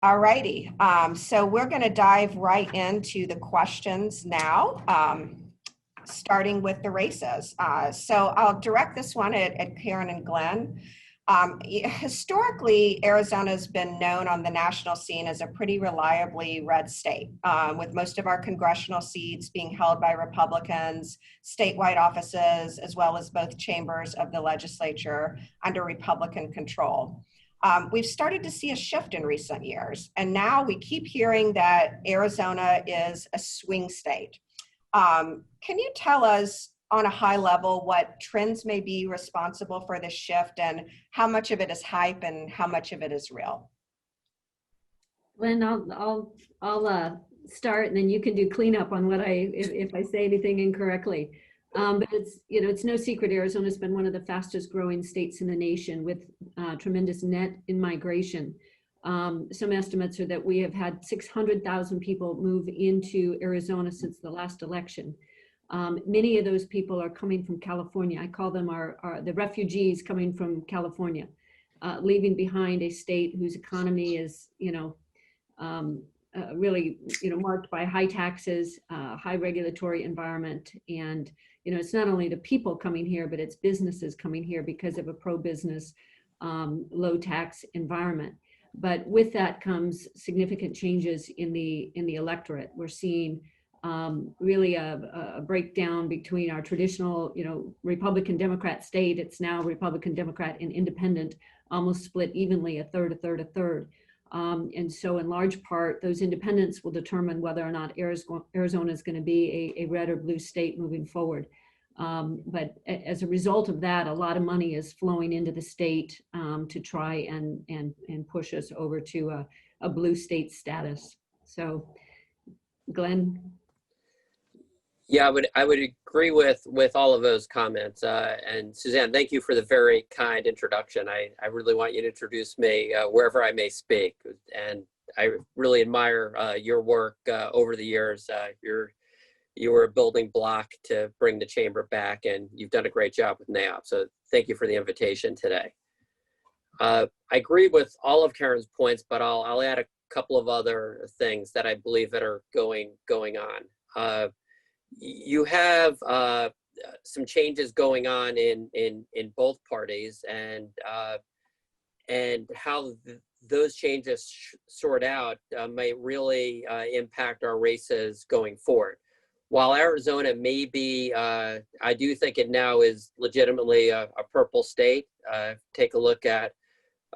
All righty. So we're going to dive right into the questions now, starting with the races. So I'll direct this one at Karen and Glenn. Historically, Arizona has been known on the national scene as a pretty reliably red state, with most of our congressional seats being held by Republicans, statewide offices, as well as both chambers of the legislature under Republican control. We've started to see a shift in recent years, and now we keep hearing that Arizona is a swing state. Can you tell us on a high level what trends may be responsible for this shift and how much of it is hype and how much of it is real? Glenn, I'll start, and then you can do cleanup on what if I say anything incorrectly. But it's no secret Arizona's been one of the fastest growing states in the nation with tremendous net in-migration. Some estimates are that we have had 600,000 people move into Arizona since the last election. Many of those people are coming from California. I call them the refugees coming from California, leaving behind a state whose economy is, really, marked by high taxes, high regulatory environment. And, it's not only the people coming here, but it's businesses coming here because of a pro-business, low tax environment. But with that comes significant changes in the electorate. We're seeing really a breakdown between our traditional, Republican Democrat state. It's now Republican Democrat and independent, almost split evenly, a third, a third, a third. And so in large part, those independents will determine whether or not Arizona is going to be a red or blue state moving forward. But as a result of that, a lot of money is flowing into the state to try and push us over to a blue state status. So, Glenn? Yeah, I would agree with all of those comments. And Suzanne, thank you for the very kind introduction. I really want you to introduce me wherever I may speak. And I really admire your work over the years. You were a building block to bring the chamber back, and you've done a great job with NAIOP. So thank you for the invitation today. I agree with all of Karen's points, but I'll add a couple of other things that I believe that are going on. You have some changes going on in both parties, and how those changes sort out may really impact our races going forward. While Arizona may be, I do think it now is legitimately a purple state. Take a look at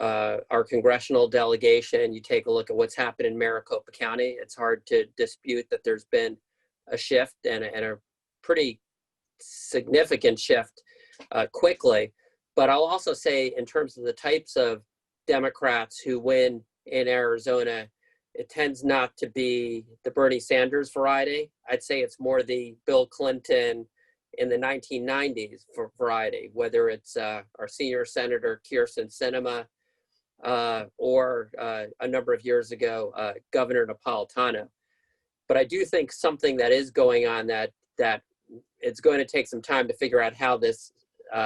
our congressional delegation. You take a look at what's happened in Maricopa County. It's hard to dispute that there's been a shift and a pretty significant shift quickly. But I'll also say, in terms of the types of Democrats who win in Arizona, it tends not to be the Bernie Sanders variety. I'd say it's more the Bill Clinton in the 1990s variety, whether it's our senior senator, Kyrsten Sinema, or a number of years ago, Governor Napolitano. But I do think something that is going on that it's going to take some time to figure out how this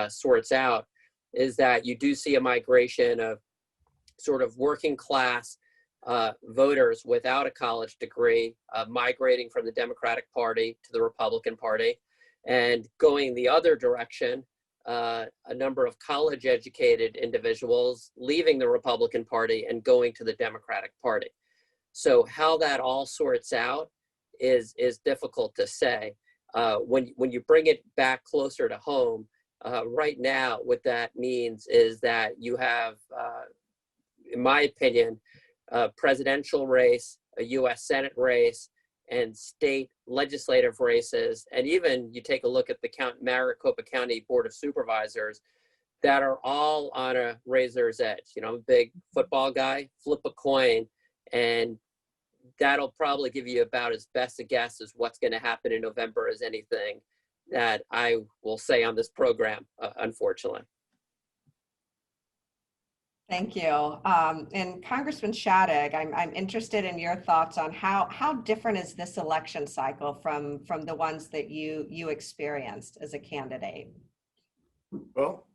sorts out is that you do see a migration of sort of working class voters without a college degree migrating from the Democratic Party to the Republican Party, and going the other direction, a number of college educated individuals leaving the Republican Party and going to the Democratic Party. So how that all sorts out is difficult to say. When you bring it back closer to home, right now, what that means is that you have, in my opinion, a presidential race, a U.S. Senate race, and state legislative races, and even you take a look at the Maricopa County Board of Supervisors that are all on a razor's edge. I'm a big football guy, flip a coin, and that'll probably give you about as best a guess as what's going to happen in November as anything that I will say on this program, unfortunately. Thank you. And Congressman Shadegg, I'm interested in your thoughts on how different is this election cycle from the ones that you experienced as a candidate? Well,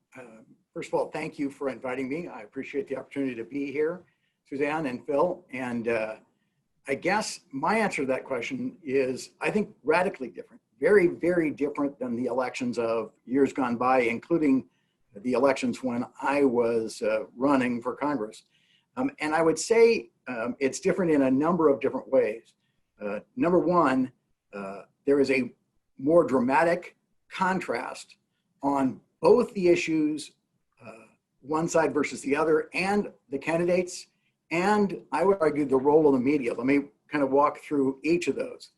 first of all, thank you for inviting me. I appreciate the opportunity to be here. Suzanne and Phil. And I guess my answer to that question is, I think radically different, very, very different than the elections of years gone by, including the elections when I was running for Congress. And I would say it's different in a number of different ways. Number one, there is a more dramatic contrast on both the issues, one side versus the other, and the candidates, and I would argue the role of the media. Let me kind of walk through each of those.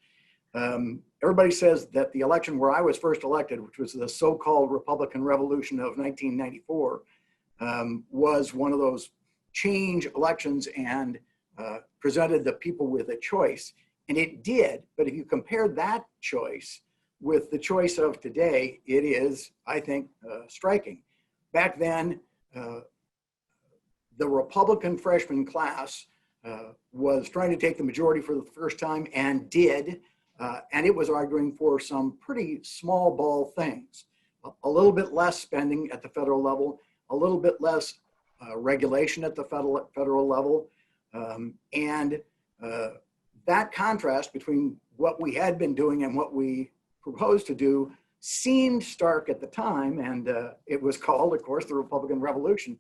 Everybody says that the election where I was first elected, which was the so-called Republican Revolution of 1994, was one of those change elections and presented the people with a choice. And it did, but if you compare that choice with the choice of today, it is, I think, striking. Back then, the Republican freshman class was trying to take the majority for the first time and did, and it was arguing for some pretty small ball things. A little bit less spending at the federal level, a little bit less regulation at the federal level, and that contrast between what we had been doing and what we proposed to do seemed stark at the time, and it was called, of course, the Republican Revolution.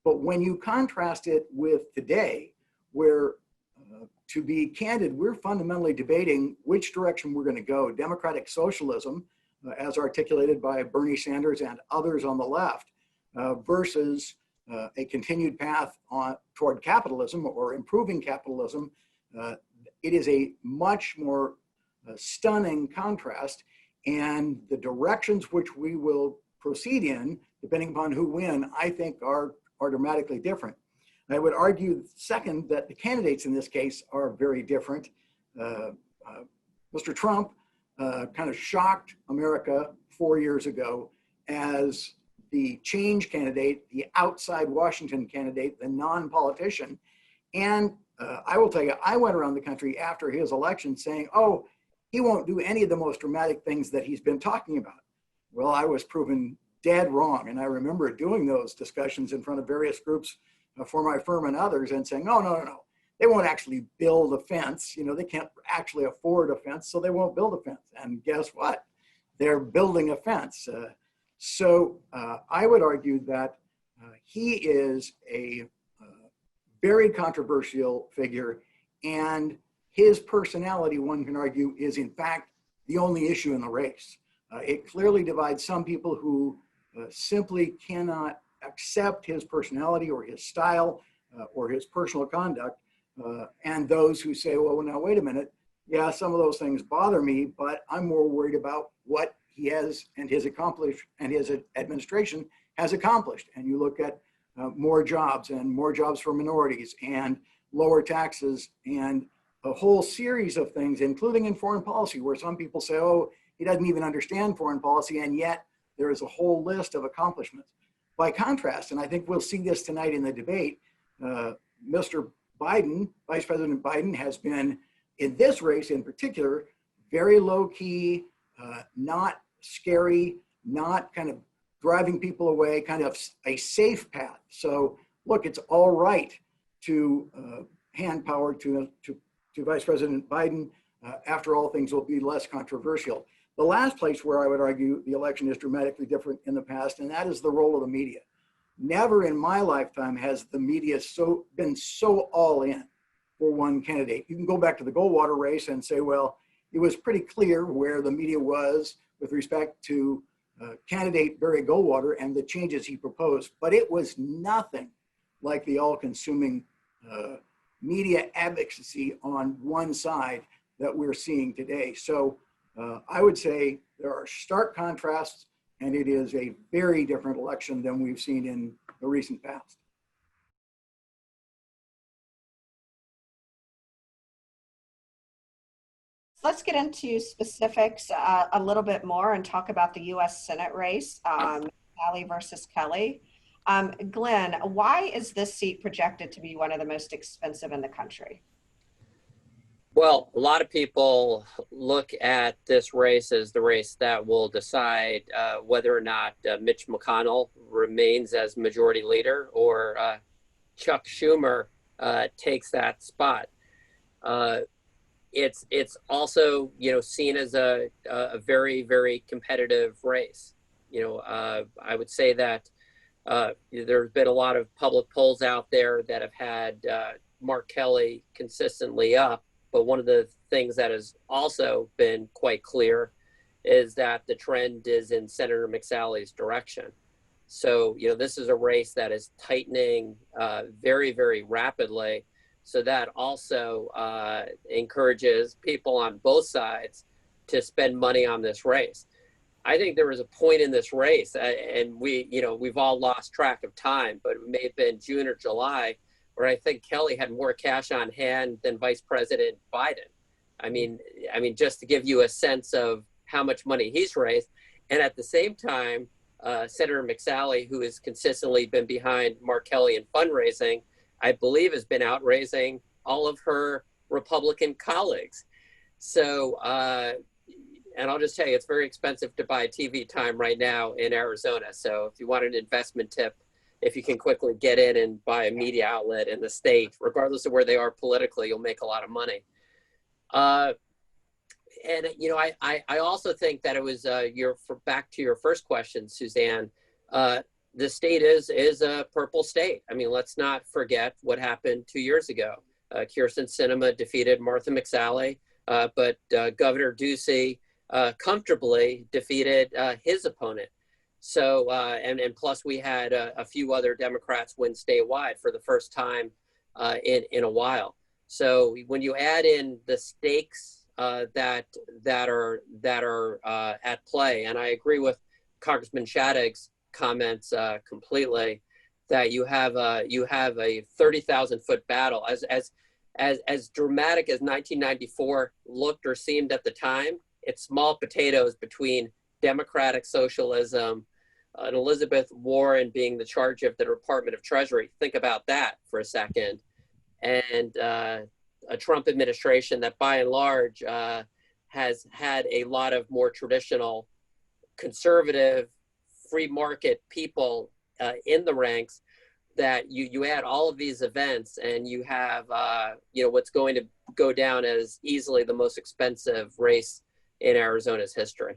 But when you contrast it with today, where, to be candid, we're fundamentally debating which direction we're going to go, democratic socialism, as articulated by Bernie Sanders and others on the left, versus a continued path toward capitalism or improving capitalism. It is a much more stunning contrast, and the directions which we will proceed in, depending upon who win, I think are dramatically different. I would argue, second, that the candidates in this case are very different. Mr. Trump kind of shocked America 4 years ago as the change candidate, the outside Washington candidate, the non-politician. And I will tell you, I went around the country after his election saying, oh, he won't do any of the most dramatic things that he's been talking about. Well, I was proven dead wrong. And I remember doing those discussions in front of various groups for my firm and others and saying, no, no, no, no. They won't actually build a fence. You know, they can't actually afford a fence, so they won't build a fence. And guess what? They're building a fence. So I would argue that he is a very controversial figure, and his personality, one can argue, is in fact the only issue in the race. It clearly divides some people who simply cannot accept his personality or his style or his personal conduct, and those who say, well, now wait a minute, yeah, some of those things bother me, but I'm more worried about what he has and his administration has accomplished. And you look at more jobs for minorities and lower taxes and a whole series of things, including in foreign policy, where some people say, oh, he doesn't even understand foreign policy, and yet there is a whole list of accomplishments. By contrast, and I think we'll see this tonight in the debate, Mr. Biden, Vice President Biden, has been, in this race in particular, very low key, not scary, not kind of driving people away, kind of a safe path. So look, it's all right to hand power to Vice President Biden. After all, things will be less controversial. The last place where I would argue the election is dramatically different in the past, and that is the role of the media. Never in my lifetime has the media been so all in for one candidate. You can go back to the Goldwater race and say, well, it was pretty clear where the media was with respect to candidate Barry Goldwater and the changes he proposed, but it was nothing like the all-consuming media advocacy on one side that we're seeing today. So I would say there are stark contrasts, and it is a very different election than we've seen in the recent past. Let's get into specifics a little bit more and talk about the U.S. Senate race, Sally versus Kelly. Glenn, why is this seat projected to be one of the most expensive in the country? Well, a lot of people look at this race as the race that will decide whether or not Mitch McConnell remains as majority leader or Chuck Schumer takes that spot. It's also, seen as a very, very competitive race. I would say that there's been a lot of public polls out there that have had Mark Kelly consistently up, but one of the things that has also been quite clear is that the trend is in Senator McSally's direction. So, this is a race that is tightening very, very rapidly. So that also encourages people on both sides to spend money on this race. I think there was a point in this race, and we've all lost track of time, but it may have been June or July, where I think Kelly had more cash on hand than Vice President Biden. I mean, just to give you a sense of how much money he's raised. And at the same time, Senator McSally, who has consistently been behind Mark Kelly in fundraising, I believe has been out raising all of her Republican colleagues. So, and I'll just tell you, it's very expensive to buy TV time right now in Arizona. So if you want an investment tip, if you can quickly get in and buy a media outlet in the state, regardless of where they are politically, you'll make a lot of money. And I also think that it was back to your first question, Suzanne. The state is a purple state. I mean, let's not forget what happened 2 years ago. Kyrsten Sinema defeated Martha McSally, but Governor Ducey comfortably defeated his opponent. So, and plus we had a few other Democrats win statewide for the first time in a while. So when you add in the stakes that are at play, and I agree with Congressman Shadeg's comments completely, that you have a 30,000-foot battle. As dramatic as 1994 looked or seemed at the time, it's small potatoes between democratic socialism, and Elizabeth Warren being the charge of the Department of Treasury. Think about that for a second. And a Trump administration that by and large has had a lot of more traditional conservative free market people in the ranks, that you add all of these events and you have what's going to go down as easily the most expensive race in Arizona's history.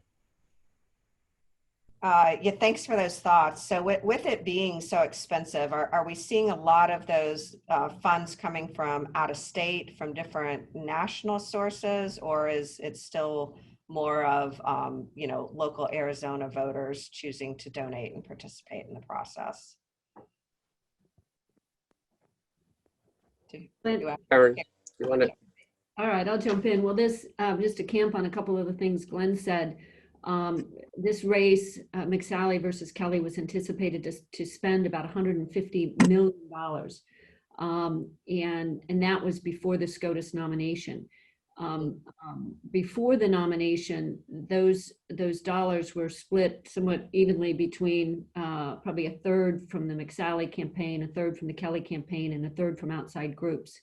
Yeah, thanks for those thoughts. So with it being so expensive, are we seeing a lot of those funds coming from out of state, from different national sources, or is it still more of local Arizona voters choosing to donate and participate in the process? Karen, you want to? All right, I'll jump in. Well, this, just to camp on a couple of the things Glenn said, this race, McSally versus Kelly, was anticipated to spend about $150 million. And that was before the SCOTUS nomination. Before the nomination, those dollars were split somewhat evenly between probably a third from the McSally campaign, a third from the Kelly campaign, and a third from outside groups.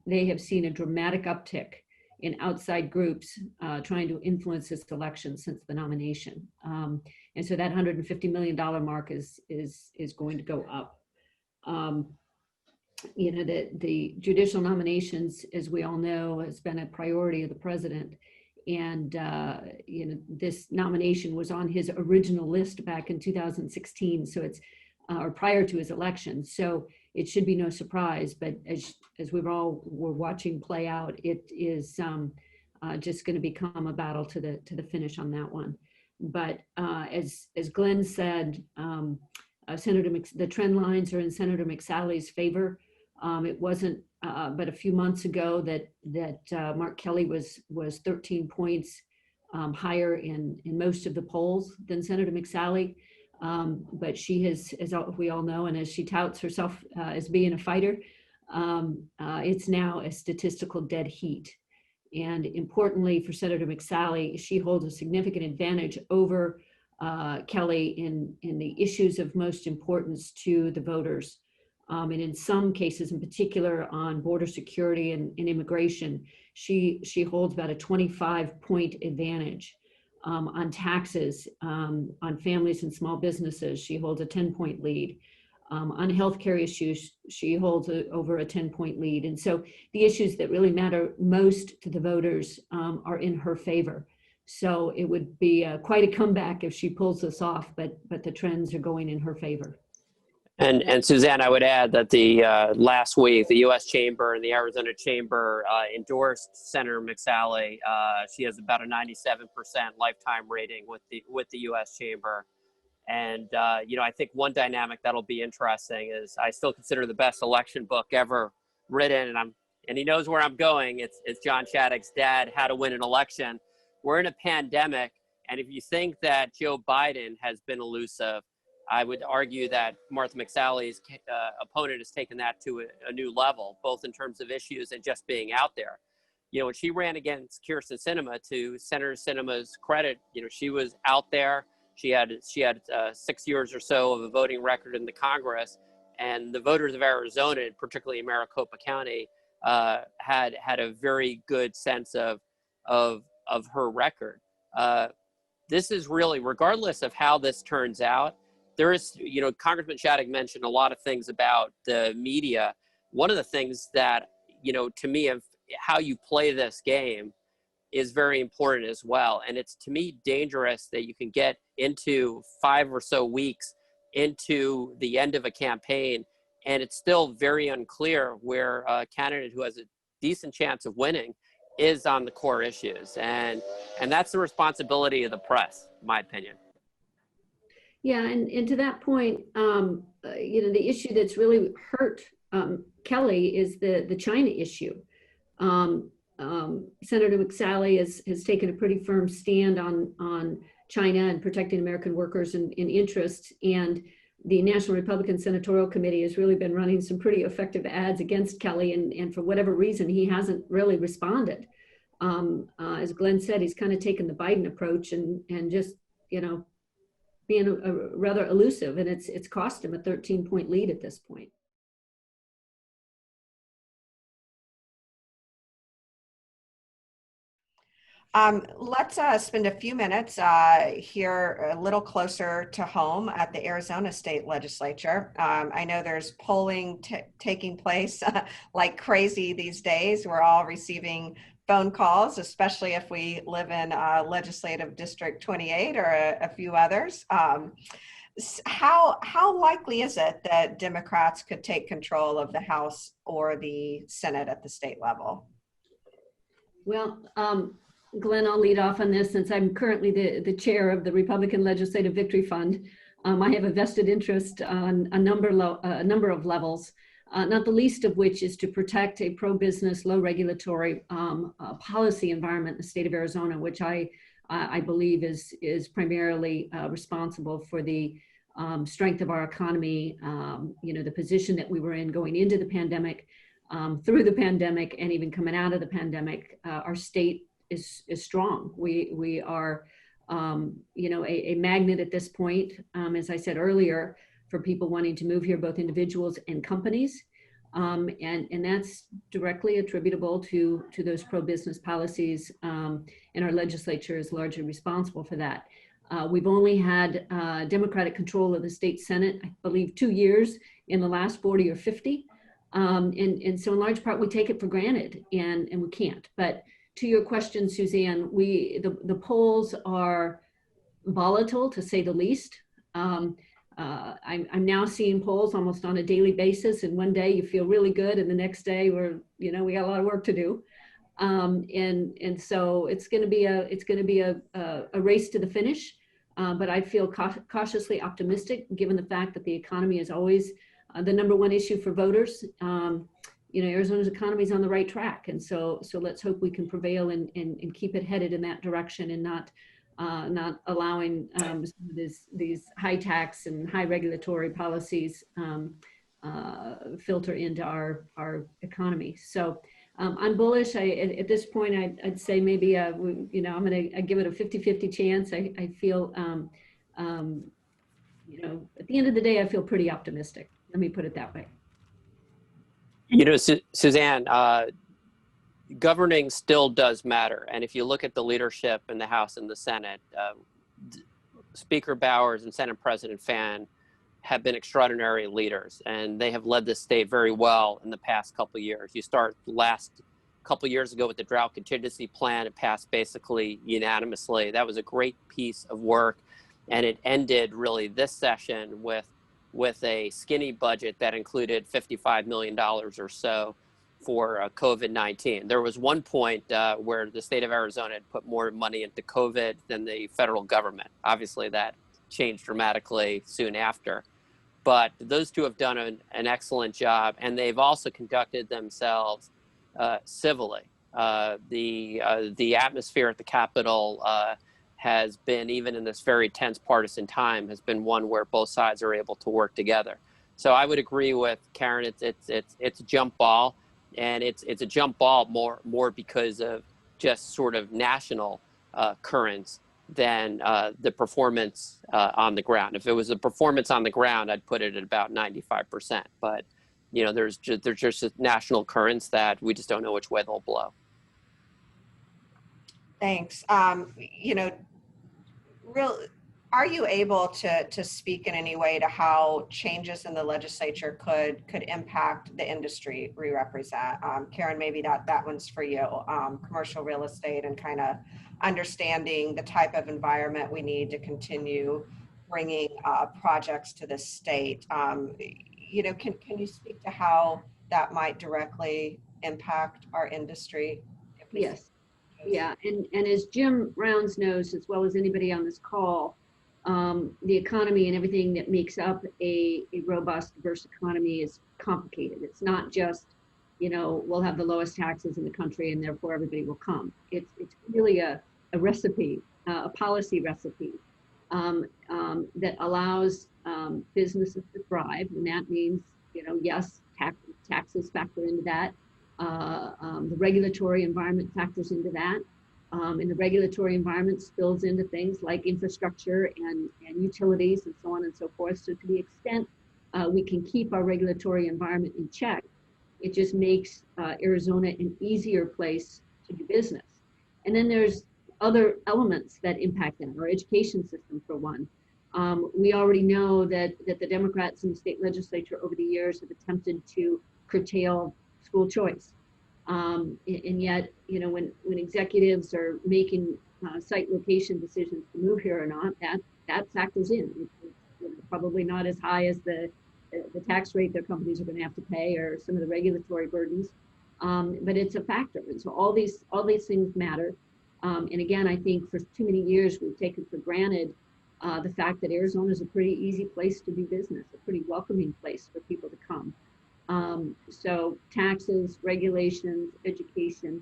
They have seen a dramatic uptick in outside groups trying to influence this election since the nomination. And so that $150 million mark is going to go up. The judicial nominations, as we all know, has been a priority of the president. And, this nomination was on his original list back in 2016. So it's, or prior to his election. So it should be no surprise, but as we're watching play out, it is just going to become a battle to the finish on that one. But as Glenn said, the trend lines are in Senator McSally's favor. It wasn't but a few months ago that Mark Kelly was 13 points higher in most of the polls than Senator McSally. But she has, as we all know, and as she touts herself as being a fighter, it's now a statistical dead heat. And importantly for Senator McSally, she holds a significant advantage over Kelly in the issues of most importance to the voters. And in some cases, in particular on border security and immigration, she holds about a 25-point advantage. On taxes, on families and small businesses, she holds a 10-point lead. On healthcare issues, she holds over a 10-point lead. And so the issues that really matter most to the voters are in her favor. So it would be quite a comeback if she pulls this off, but the trends are going in her favor. And Suzanne, I would add that the last week, the U.S. Chamber and the Arizona Chamber endorsed Senator McSally. She has about a 97% lifetime rating with the U.S. Chamber. And I think one dynamic that'll be interesting is I still consider the best election book ever written, and he knows where I'm going. It's John Shattuck's dad, How to Win an Election. We're in a pandemic, and if you think that Joe Biden has been elusive, I would argue that Martha McSally's opponent has taken that to a new level, both in terms of issues and just being out there. When she ran against Kyrsten Sinema, to Senator Sinema's credit, she was out there. She had 6 years or so of a voting record in the Congress, and the voters of Arizona, and particularly Maricopa County, had a very good sense of her record. This is really, regardless of how this turns out, there is, Congressman Shattuck mentioned a lot of things about the media. One of the things that, to me, of how you play this game is very important as well. And it's, to me, dangerous that you can get into 5 or so weeks into the end of a campaign, and it's still very unclear where a candidate who has a decent chance of winning is on the core issues. And that's the responsibility of the press, in my opinion. Yeah, and to that point, the issue that's really hurt Kelly is the China issue. Senator McSally has taken a pretty firm stand on China and protecting American workers and interests. And the National Republican Senatorial Committee has really been running some pretty effective ads against Kelly. And for whatever reason, he hasn't really responded. As Glenn said, he's kind of taken the Biden approach and just, being a rather elusive. And it's cost him a 13-point lead at this point. Let's spend a few minutes here a little closer to home at the Arizona State Legislature. I know there's polling taking place like crazy these days. We're all receiving phone calls, especially if we live in Legislative District 28 or a few others. How likely is it that Democrats could take control of the House or the Senate at the state level? Well, Glenn, I'll lead off on this since I'm currently the chair of the Republican Legislative Victory Fund. I have a vested interest on a number of levels, not the least of which is to protect a pro-business, low-regulatory policy environment in the state of Arizona, which I believe is primarily responsible for the strength of our economy, the position that we were in going into the pandemic, through the pandemic, and even coming out of the pandemic. Our state is strong. We are, a magnet at this point, as I said earlier, for people wanting to move here, both individuals and companies. And that's directly attributable to those pro-business policies, and our legislature is largely responsible for that. We've only had Democratic control of the state Senate, I believe, 2 years in the last 40 or 50. And so in large part, we take it for granted, and we can't. But to your question, Suzanne, the polls are volatile, to say the least. I'm now seeing polls almost on a daily basis, and one day you feel really good, and the next day we got a lot of work to do. And so it's going to be a race to the finish. But I feel cautiously optimistic, given the fact that the economy is always the number one issue for voters. Arizona's economy is on the right track, and so let's hope we can prevail and keep it headed in that direction, and not allowing these high tax and high regulatory policies filter into our economy. So I'm bullish. At this point, I'd say maybe I'm going to give it a 50-50 chance. I feel at the end of the day, I feel pretty optimistic. Let me put it that way. Suzanne, governing still does matter. And if you look at the leadership in the House and the Senate, Speaker Bowers and Senate President Fan have been extraordinary leaders, and they have led the state very well in the past couple of years. You start last couple of years ago with the drought contingency plan. It passed basically unanimously. That was a great piece of work, and it ended really this session with a skinny budget that included $55 million or so for COVID-19. There was one point where the state of Arizona had put more money into COVID than the federal government. Obviously, that changed dramatically soon after. But those two have done an excellent job, and they've also conducted themselves civilly. The atmosphere at the Capitol has been, even in this very tense partisan time, has been one where both sides are able to work together. So I would agree with Karen. It's a jump ball, and it's a jump ball more because of just sort of national currents than the performance on the ground. If it was a performance on the ground, I'd put it at about 95%. But there's just national currents that we just don't know which way they'll blow. Thanks. Are you able to speak in any way to how changes in the legislature could impact the industry we represent? Karen, maybe that one's for you. Commercial real estate and kind of understanding the type of environment we need to continue bringing projects to the state. Can you speak to how that might directly impact our industry? Yes. Yeah, and as Jim Rounds knows, as well as anybody on this call, the economy and everything that makes up a robust, diverse economy is complicated. It's not just, we'll have the lowest taxes in the country and therefore everybody will come. It's really a recipe, a policy recipe that allows businesses to thrive, and that means, yes, taxes factor into that. The regulatory environment factors into that. And the regulatory environment spills into things like infrastructure and utilities and so on and so forth. So to the extent we can keep our regulatory environment in check, it just makes Arizona an easier place to do business. And then there's other elements that impact that, our education system for one. We already know that the Democrats in the state legislature over the years have attempted to curtail school choice. And yet, when executives are making site location decisions to move here or not, that factors in. It's probably not as high as the tax rate that companies are going to have to pay or some of the regulatory burdens, but it's a factor. And so all these things matter. And again, I think for too many years we've taken for granted the fact that Arizona is a pretty easy place to do business, a pretty welcoming place for people to come. So taxes, regulations, education,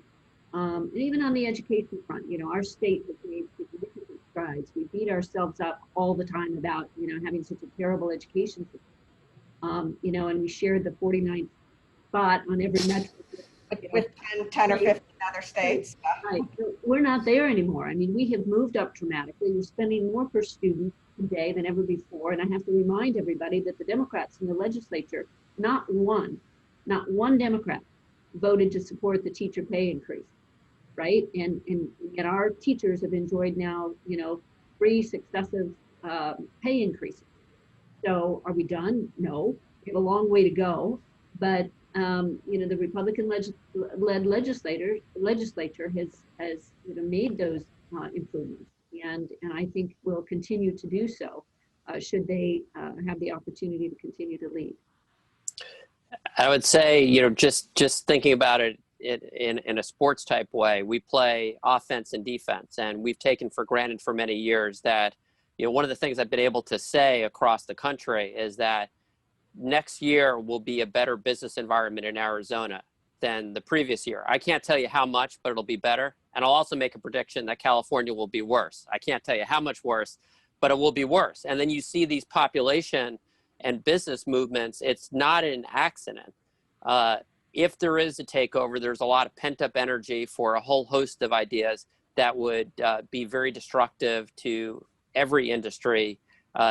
and even on the education front, our state has made significant strides. We beat ourselves up all the time about, having such a terrible education system. And we shared the 49th spot on every metric. With 10 or 15 other states. Right. So we're not there anymore. I mean, we have moved up dramatically. We're spending more per student today than ever before. And I have to remind everybody that the Democrats in the legislature, not one Democrat voted to support the teacher pay increase, right? And yet our teachers have enjoyed now, 3 successive pay increases. So are we done? No, we have a long way to go. But the Republican-led legislature has made those improvements, and I think will continue to do so should they have the opportunity to continue to lead. I would say, just thinking about it in a sports type way, we play offense and defense, and we've taken for granted for many years that, one of the things I've been able to say across the country is that next year will be a better business environment in Arizona than the previous year. I can't tell you how much, but it'll be better. And I'll also make a prediction that California will be worse. I can't tell you how much worse, but it will be worse. And then you see these population and business movements. It's not an accident. If there is a takeover, there's a lot of pent-up energy for a whole host of ideas that would be very destructive to every industry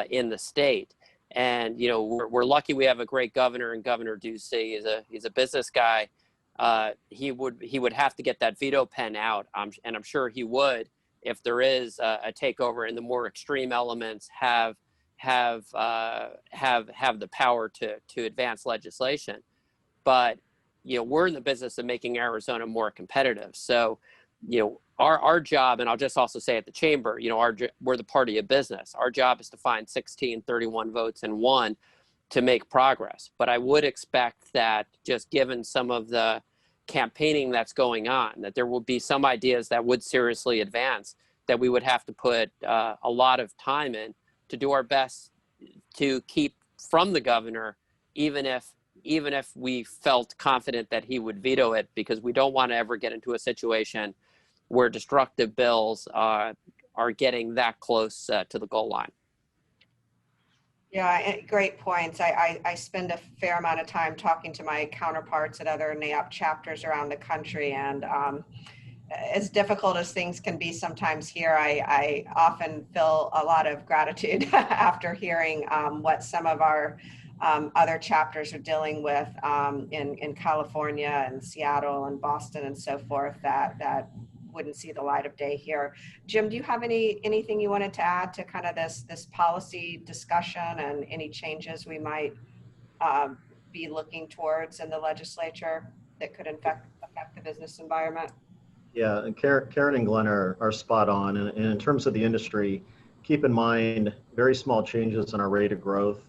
in the state. And we're lucky we have a great governor, and Governor Ducey he's a business guy. He would have to get that veto pen out, and I'm sure he would if there is a takeover and the more extreme elements have have the power to advance legislation. But we're in the business of making Arizona more competitive. So our job, and I'll just also say at the chamber, we're the party of business. Our job is to find 16, 31 votes and one to make progress. But I would expect that, just given some of the campaigning that's going on, that there will be some ideas that would seriously advance, that we would have to put a lot of time in to do our best to keep from the governor, even if we felt confident that he would veto it, because we don't want to ever get into a situation where destructive bills are getting that close to the goal line. Yeah, great points. I spend a fair amount of time talking to my counterparts at other NAIOP chapters around the country, and as difficult as things can be sometimes here, I often feel a lot of gratitude after hearing what some of our other chapters are dealing with in California and Seattle and Boston and so forth that wouldn't see the light of day here. Jim, do you have anything you wanted to add to kind of this policy discussion and any changes we might be looking towards in the legislature that could affect the business environment? Yeah, and Karen and Glenn are spot on. And in terms of the industry, keep in mind very small changes in our rate of growth.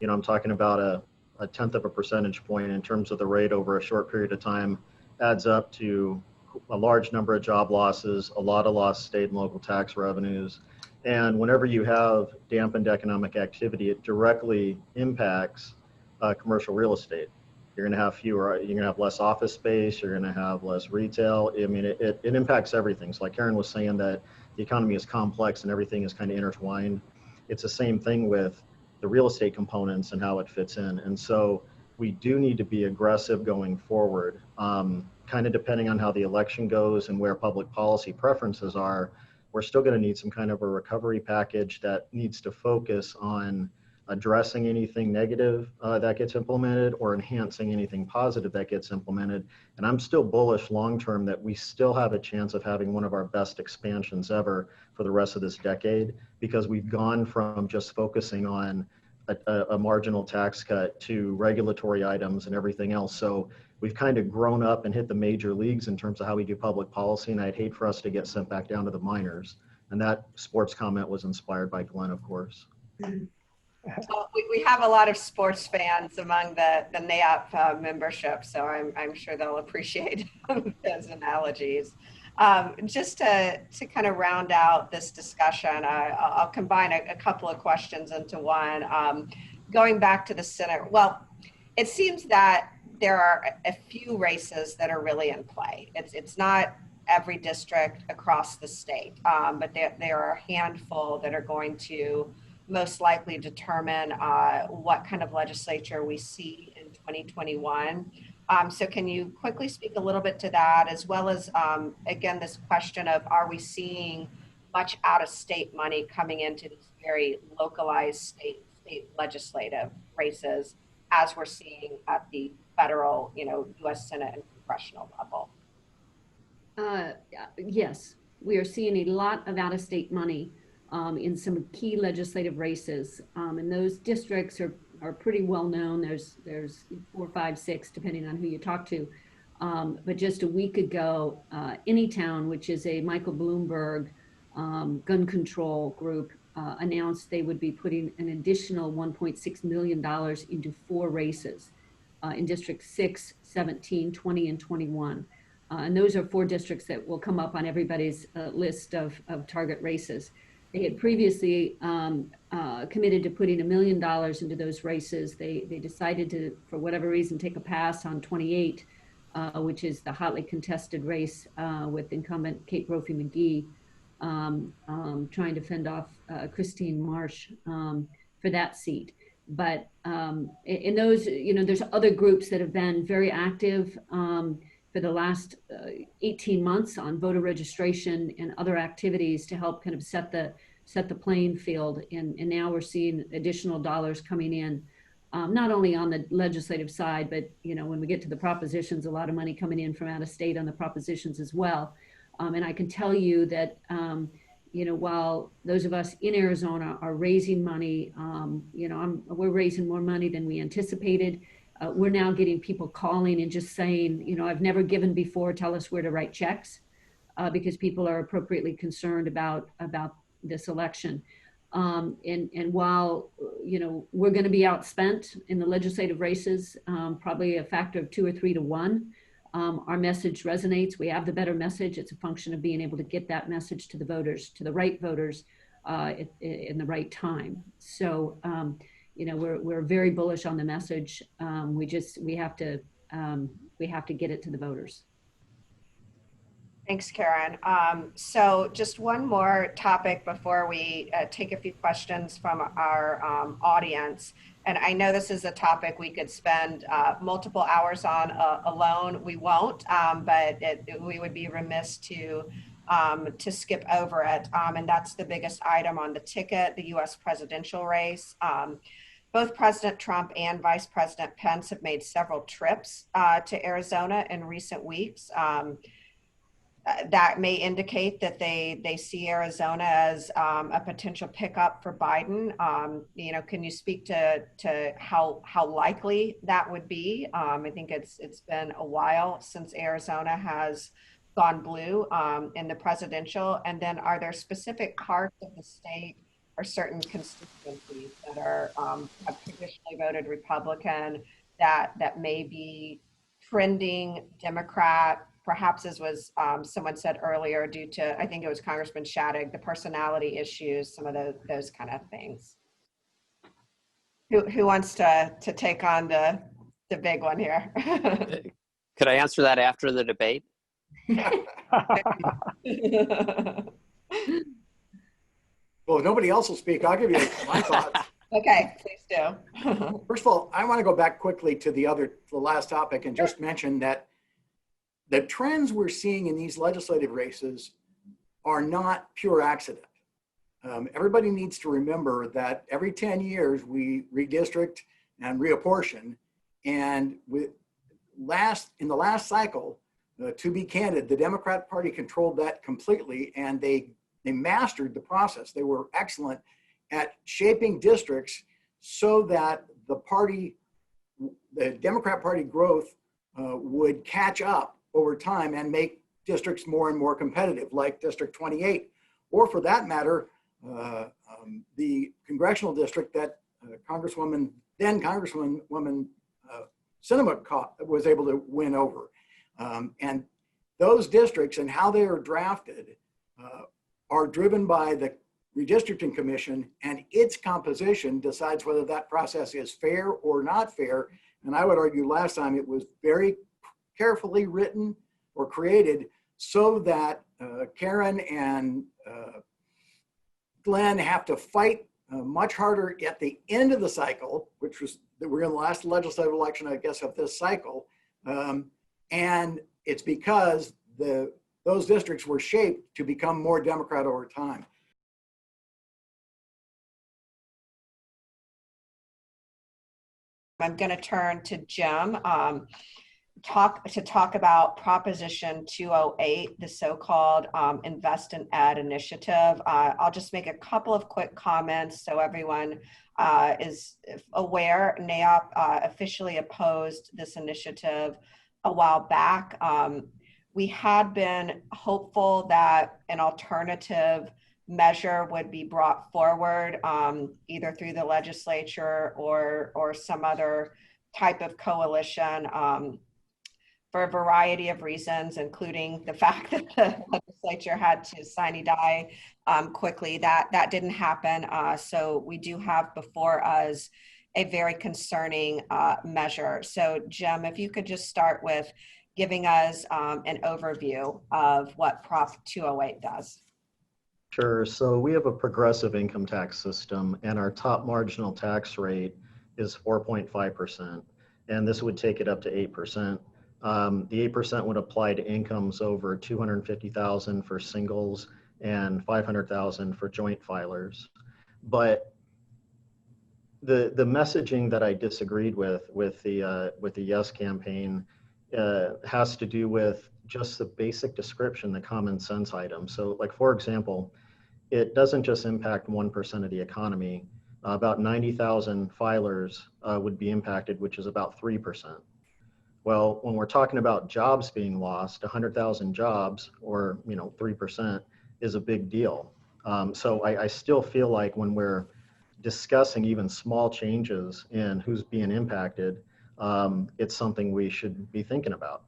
I'm talking about a tenth of a percentage point in terms of the rate over a short period of time adds up to a large number of job losses, a lot of lost state and local tax revenues. And whenever you have dampened economic activity, it directly impacts commercial real estate. You're going to have you're going to have less office space, you're going to have less retail. I mean, it impacts everything. So like Karen was saying, that the economy is complex and everything is kind of intertwined. It's the same thing with the real estate components and how it fits in. And so we do need to be aggressive going forward, kind of depending on how the election goes and where public policy preferences are. We're still going to need some kind of a recovery package that needs to focus on addressing anything negative that gets implemented or enhancing anything positive that gets implemented. And I'm still bullish long-term that we still have a chance of having one of our best expansions ever for the rest of this decade, because we've gone from just focusing on a marginal tax cut to regulatory items and everything else. So we've kind of grown up and hit the major leagues in terms of how we do public policy. And I'd hate for us to get sent back down to the minors. And that sports comment was inspired by Glenn, of course. Well, we have a lot of sports fans among the NAIOP membership, so I'm sure they'll appreciate those analogies. Just to kind of round out this discussion, I'll combine a couple of questions into one. Going back to the Senate, well, it seems that there are a few races that are really in play. It's not every district across the state, but there are a handful that are going to most likely determine what kind of legislature we see in 2021. So can you quickly speak a little bit to that, as well as, again, this question of, are we seeing much out-of-state money coming into these very localized state legislative races, as we're seeing at the federal, U.S. Senate and congressional level? Yes, we are seeing a lot of out-of-state money in some key legislative races, and those districts are pretty well known. There's 4, 5, 6, depending on who you talk to. But just a week ago, Anytown, which is a Michael Bloomberg gun control group, announced they would be putting an additional $1.6 million into 4 races in District 6, 17, 20, and 21. And those are 4 districts that will come up on everybody's list of target races. They had previously committed to putting $1 million into those races. They decided to, for whatever reason, take a pass on 28, which is the hotly contested race with incumbent Kate Brophy-McGee trying to fend off Christine Marsh for that seat. But in those, there's other groups that have been very active for the last 18 months on voter registration and other activities to help kind of set the playing field. And now we're seeing additional dollars coming in, not only on the legislative side, but when we get to the propositions, a lot of money coming in from out of state on the propositions as well. And I can tell you that while those of us in Arizona are raising money, we're raising more money than we anticipated. We're now getting people calling and just saying, I've never given before, tell us where to write checks, because people are appropriately concerned about this election. And while, we're going to be outspent in the legislative races, probably a factor of 2 or 3 to 1, our message resonates. We have the better message. It's a function of being able to get that message to the voters, to the right voters, in the right time. So, we're very bullish on the message. We have to get it to the voters. Thanks, Karen. So just one more topic before we take a few questions from our audience. And I know this is a topic we could spend multiple hours on alone. We won't, but we would be remiss to skip over it. And that's the biggest item on the ticket, the U.S. presidential race. Both President Trump and Vice President Pence have made several trips to Arizona in recent weeks. That may indicate that they see Arizona as a potential pickup for Biden. Can you speak to how likely that would be? I think it's been a while since Arizona has gone blue in the presidential. And then are there specific parts of the state or certain constituencies that are have traditionally voted Republican that may be trending Democrat? Perhaps, as was someone said earlier, due to, I think it was Congressman Shadegg, the personality issues, some of those kind of things. Who wants to take on the big one here? Could I answer that after the debate? Well, if nobody else will speak, I'll give you my thoughts. Okay, please do. First of all, I want to go back quickly to the last topic and just mention that the trends we're seeing in these legislative races are not pure accident. Everybody needs to remember that every 10 years we redistrict and reapportion. And in the last cycle, to be candid, the Democrat Party controlled that completely, and they mastered the process. They were excellent at shaping districts so that the Democrat Party growth would catch up over time and make districts more and more competitive, like District 28, or for that matter, the congressional district that then Congresswoman Sinema was able to win over. And those districts and how they are drafted are driven by the Redistricting Commission, and its composition decides whether that process is fair or not fair. And I would argue last time it was very carefully written or created so that Karen and Glenn have to fight much harder at the end of the cycle, which was that we're in the last legislative election, I guess, of this cycle. And it's because those districts were shaped to become more Democrat over time. I'm going to turn to Jim talk about Proposition 208, the so-called Invest in Ed initiative. I'll just make a couple of quick comments so everyone is aware. NAIOP officially opposed this initiative a while back. We had been hopeful that an alternative measure would be brought forward either through the legislature or some other type of coalition for a variety of reasons, including the fact that the legislature had to sine die quickly. That didn't happen. So we do have before us a very concerning measure. So Jim, if you could just start with giving us an overview of what Prop 208 does. Sure. So we have a progressive income tax system, and our top marginal tax rate is 4.5%, and this would take it up to 8%. The 8% would apply to incomes over $250,000 for singles and $500,000 for joint filers. But the messaging that I disagreed with the Yes campaign has to do with just the basic description, the common sense item. So, like, for example, it doesn't just impact 1% of the economy. About 90,000 filers would be impacted, which is about 3%. Well, when we're talking about jobs being lost, 100,000 jobs, or 3%, is a big deal. So I still feel like when we're discussing even small changes in who's being impacted, it's something we should be thinking about.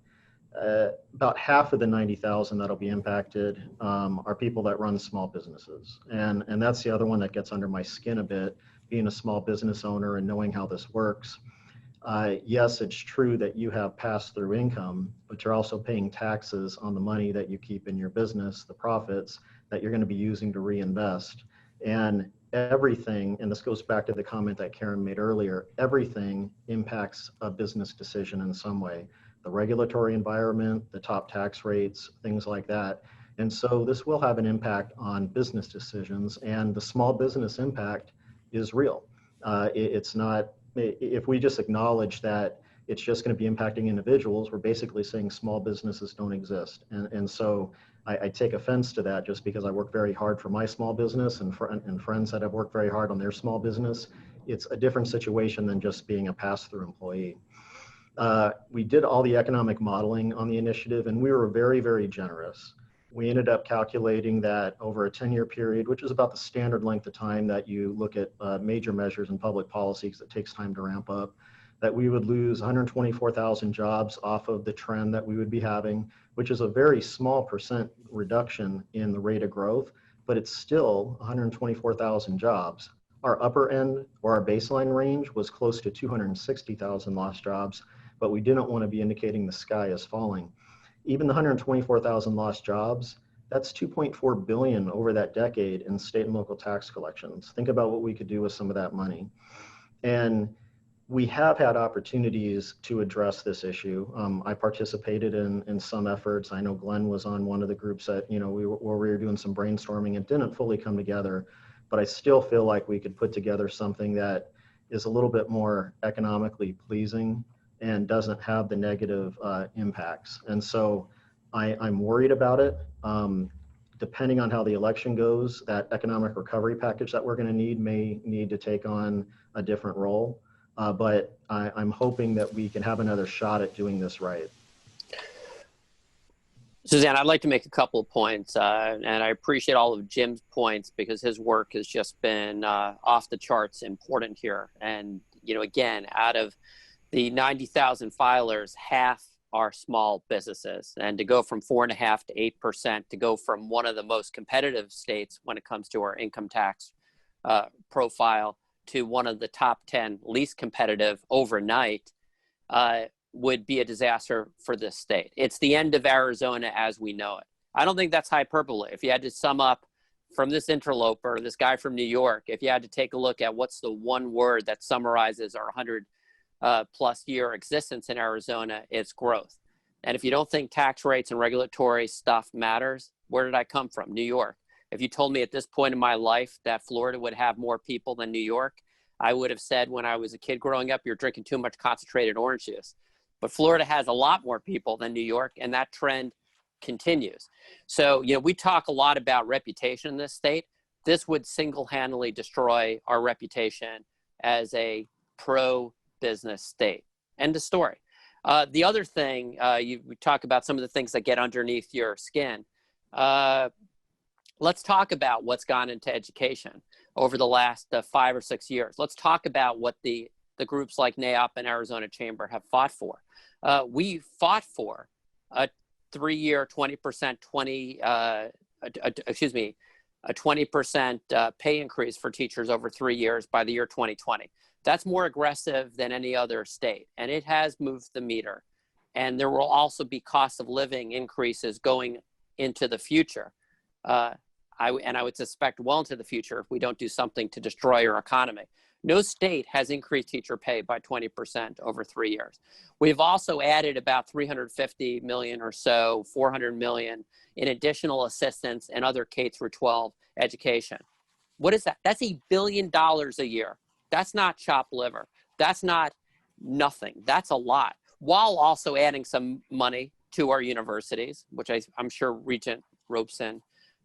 About half of the 90,000 that'll be impacted are people that run small businesses. And that's the other one that gets under my skin a bit, being a small business owner and knowing how this works. Yes, it's true that you have pass-through income, but you're also paying taxes on the money that you keep in your business, the profits that you're going to be using to reinvest. And everything, and this goes back to the comment that Karen made earlier, everything impacts a business decision in some way. The regulatory environment, the top tax rates, things like that. And so this will have an impact on business decisions, and the small business impact is real. It's not, if we just acknowledge that it's just going to be impacting individuals, we're basically saying small businesses don't exist. And so I take offense to that, just because I work very hard for my small business and friends that have worked very hard on their small business. It's a different situation than just being a pass-through employee. We did all the economic modeling on the initiative, and we were very, very generous. We ended up calculating that over a 10-year period, which is about the standard length of time that you look at major measures in public policy, because it takes time to ramp up, that we would lose 124,000 jobs off of the trend that we would be having, which is a very small percent reduction in the rate of growth, but it's still 124,000 jobs. Our upper end, or our baseline range, was close to 260,000 lost jobs, but we didn't want to be indicating the sky is falling. Even the 124,000 lost jobs, that's 2.4 billion over that decade in state and local tax collections. Think about what we could do with some of that money. And we have had opportunities to address this issue. I participated in some efforts. I know Glenn was on one of the groups that, where we were doing some brainstorming. It didn't fully come together, but I still feel like we could put together something that is a little bit more economically pleasing and doesn't have the negative impacts. And so I'm worried about it. Depending on how the election goes, that economic recovery package that we're going to may need to take on a different role. But I'm hoping that we can have another shot at doing this right. Suzanne, I'd like to make a couple of points, and I appreciate all of Jim's points, because his work has just been off the charts important here. And, again, out of the 90,000 filers, half are small businesses. And to go from 4.5% to 8%, to go from one of the most competitive states when it comes to our income tax profile to one of the top 10 least competitive overnight would be a disaster for this state. It's the end of Arizona as we know it. I don't think that's hyperbole. If you had to sum up from this interloper, this guy from New York, if you had to take a look at what's the one word that summarizes our 100 plus year existence in Arizona, it's growth. And if you don't think tax rates and regulatory stuff matters, where did I come from? New York. If you told me at this point in my life that Florida would have more people than New York, I would have said when I was a kid growing up, you're drinking too much concentrated orange juice. But Florida has a lot more people than New York, and that trend continues. So, we talk a lot about reputation in this state. This would single-handedly destroy our reputation as a pro-business state. End of story. The other thing, we talk about some of the things that get underneath your skin. Let's talk about what's gone into education over the last 5 or 6 years. Let's talk about what the groups like NAIOP and Arizona Chamber have fought for. We fought for a 3-year 20% pay increase for teachers over 3 years by the year 2020. That's more aggressive than any other state, and it has moved the meter. And there will also be cost of living increases going into the future. I would suspect well into the future if we don't do something to destroy our economy. No state has increased teacher pay by 20% over 3 years. We've also added about 350 million or so, 400 million in additional assistance and other K through 12 education. What is that? That's $1 billion a year. That's not chopped liver. That's not nothing. That's a lot. While also adding some money to our universities, which I'm sure Regent Robeson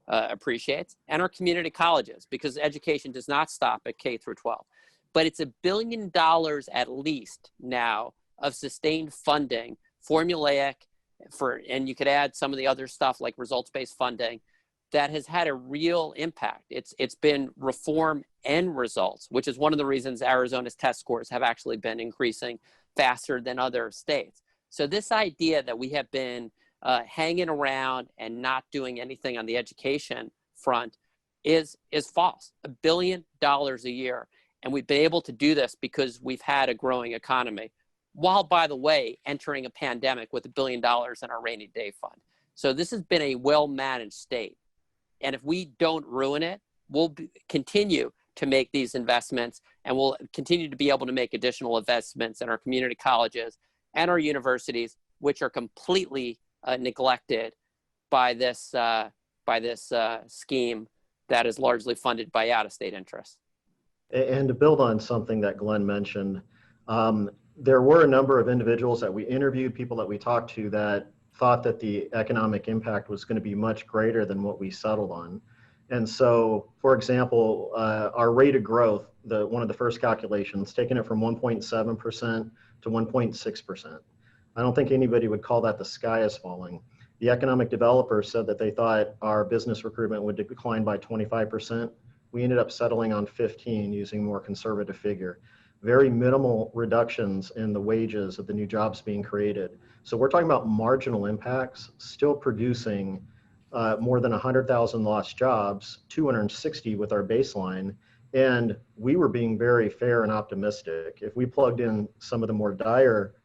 appreciates, and our community colleges, because education does not stop at K through 12. But it's $1 billion at least now of sustained funding, formulaic and you could add some of the other stuff like results-based funding, that has had a real impact. It's been reform and results, which is one of the reasons Arizona's test scores have actually been increasing faster than other states. So this idea that we have been hanging around and not doing anything on the education front is false. $1 billion a year. And we've been able to do this because we've had a growing economy, while, by the way, entering a pandemic with $1 billion in our rainy day fund. So this has been a well-managed state. And if we don't ruin it, we'll continue to make these investments, and we'll continue to be able to make additional investments in our community colleges and our universities, which are completely neglected by this scheme that is largely funded by out-of-state interests. And to build on something that Glenn mentioned, there were a number of individuals that we interviewed, people that we talked to, that thought that the economic impact was going to be much greater than what we settled on. And so, for example, our rate of growth, one of the first calculations, taking it from 1.7% to 1.6%. I don't think anybody would call that the sky is falling. The economic developers said that they thought our business recruitment would decline by 25%. We ended up settling on 15 using a more conservative figure. Very minimal reductions in the wages of the new jobs being created. So we're talking about marginal impacts, still producing more than 100,000 lost jobs, 260 with our baseline. And we were being very fair and optimistic. If we plugged in some of the more dire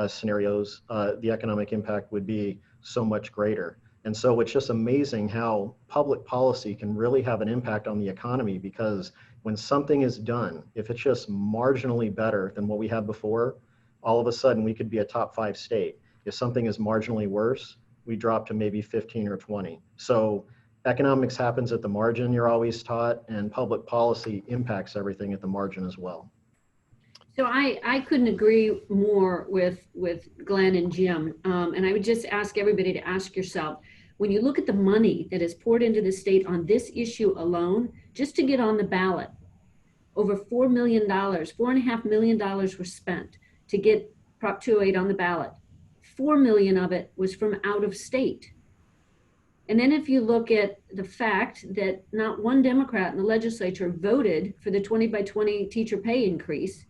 scenarios, the economic impact would be so much greater. And so it's just amazing how public policy can really have an impact on the economy, because when something is done, if it's just marginally better than what we had before, all of a sudden we could be a top 5 state. If something is marginally worse, we drop to maybe 15 or 20. So economics happens at the margin, you're always taught, and public policy impacts everything at the margin as well. So I couldn't agree more with Glenn and Jim. And I would just ask everybody to ask yourself, when you look at the money that is poured into the state on this issue alone, just to get on the ballot, over $4 million, $4.5 million were spent to get Prop 208 on the ballot. 4 million of it was from out of state. And then if you look at the fact that not one Democrat in the legislature voted for the 20 by 20 teacher pay increase,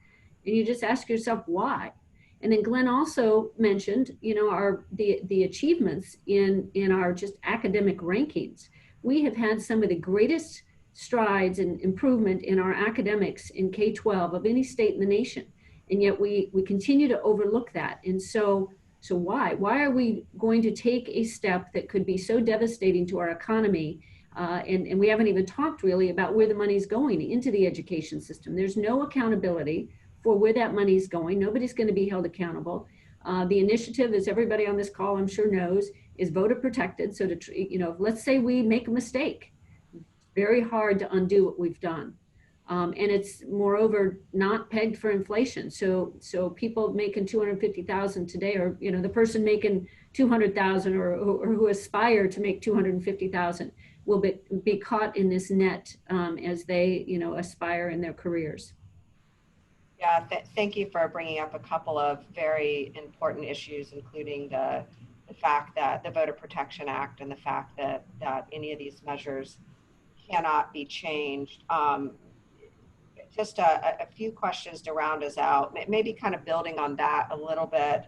and you just ask yourself why. And then Glenn also mentioned, you know, the achievements in our just academic rankings. We have had some of the greatest strides and improvement in our academics in K-12 of any state in the nation. And yet we continue to overlook that. And so why? Why are we going to take a step that could be so devastating to our economy? And we haven't even talked really about where the money's going into the education system. There's no accountability for where that money's going. Nobody's going to be held accountable. The initiative, as everybody on this call I'm sure knows, is voter protected. So to, you know, let's say we make a mistake, very hard to undo what we've done. And it's moreover not pegged for inflation. So people making 250,000 today, or, you know, the person making 200,000 or who aspire to make 250,000 will be caught in this net as they, you know, aspire in their careers. Yeah, thank you for bringing up a couple of very important issues, including the fact that the Voter Protection Act and the fact that any of these measures cannot be changed. Just a few questions to round us out, maybe kind of building on that a little bit.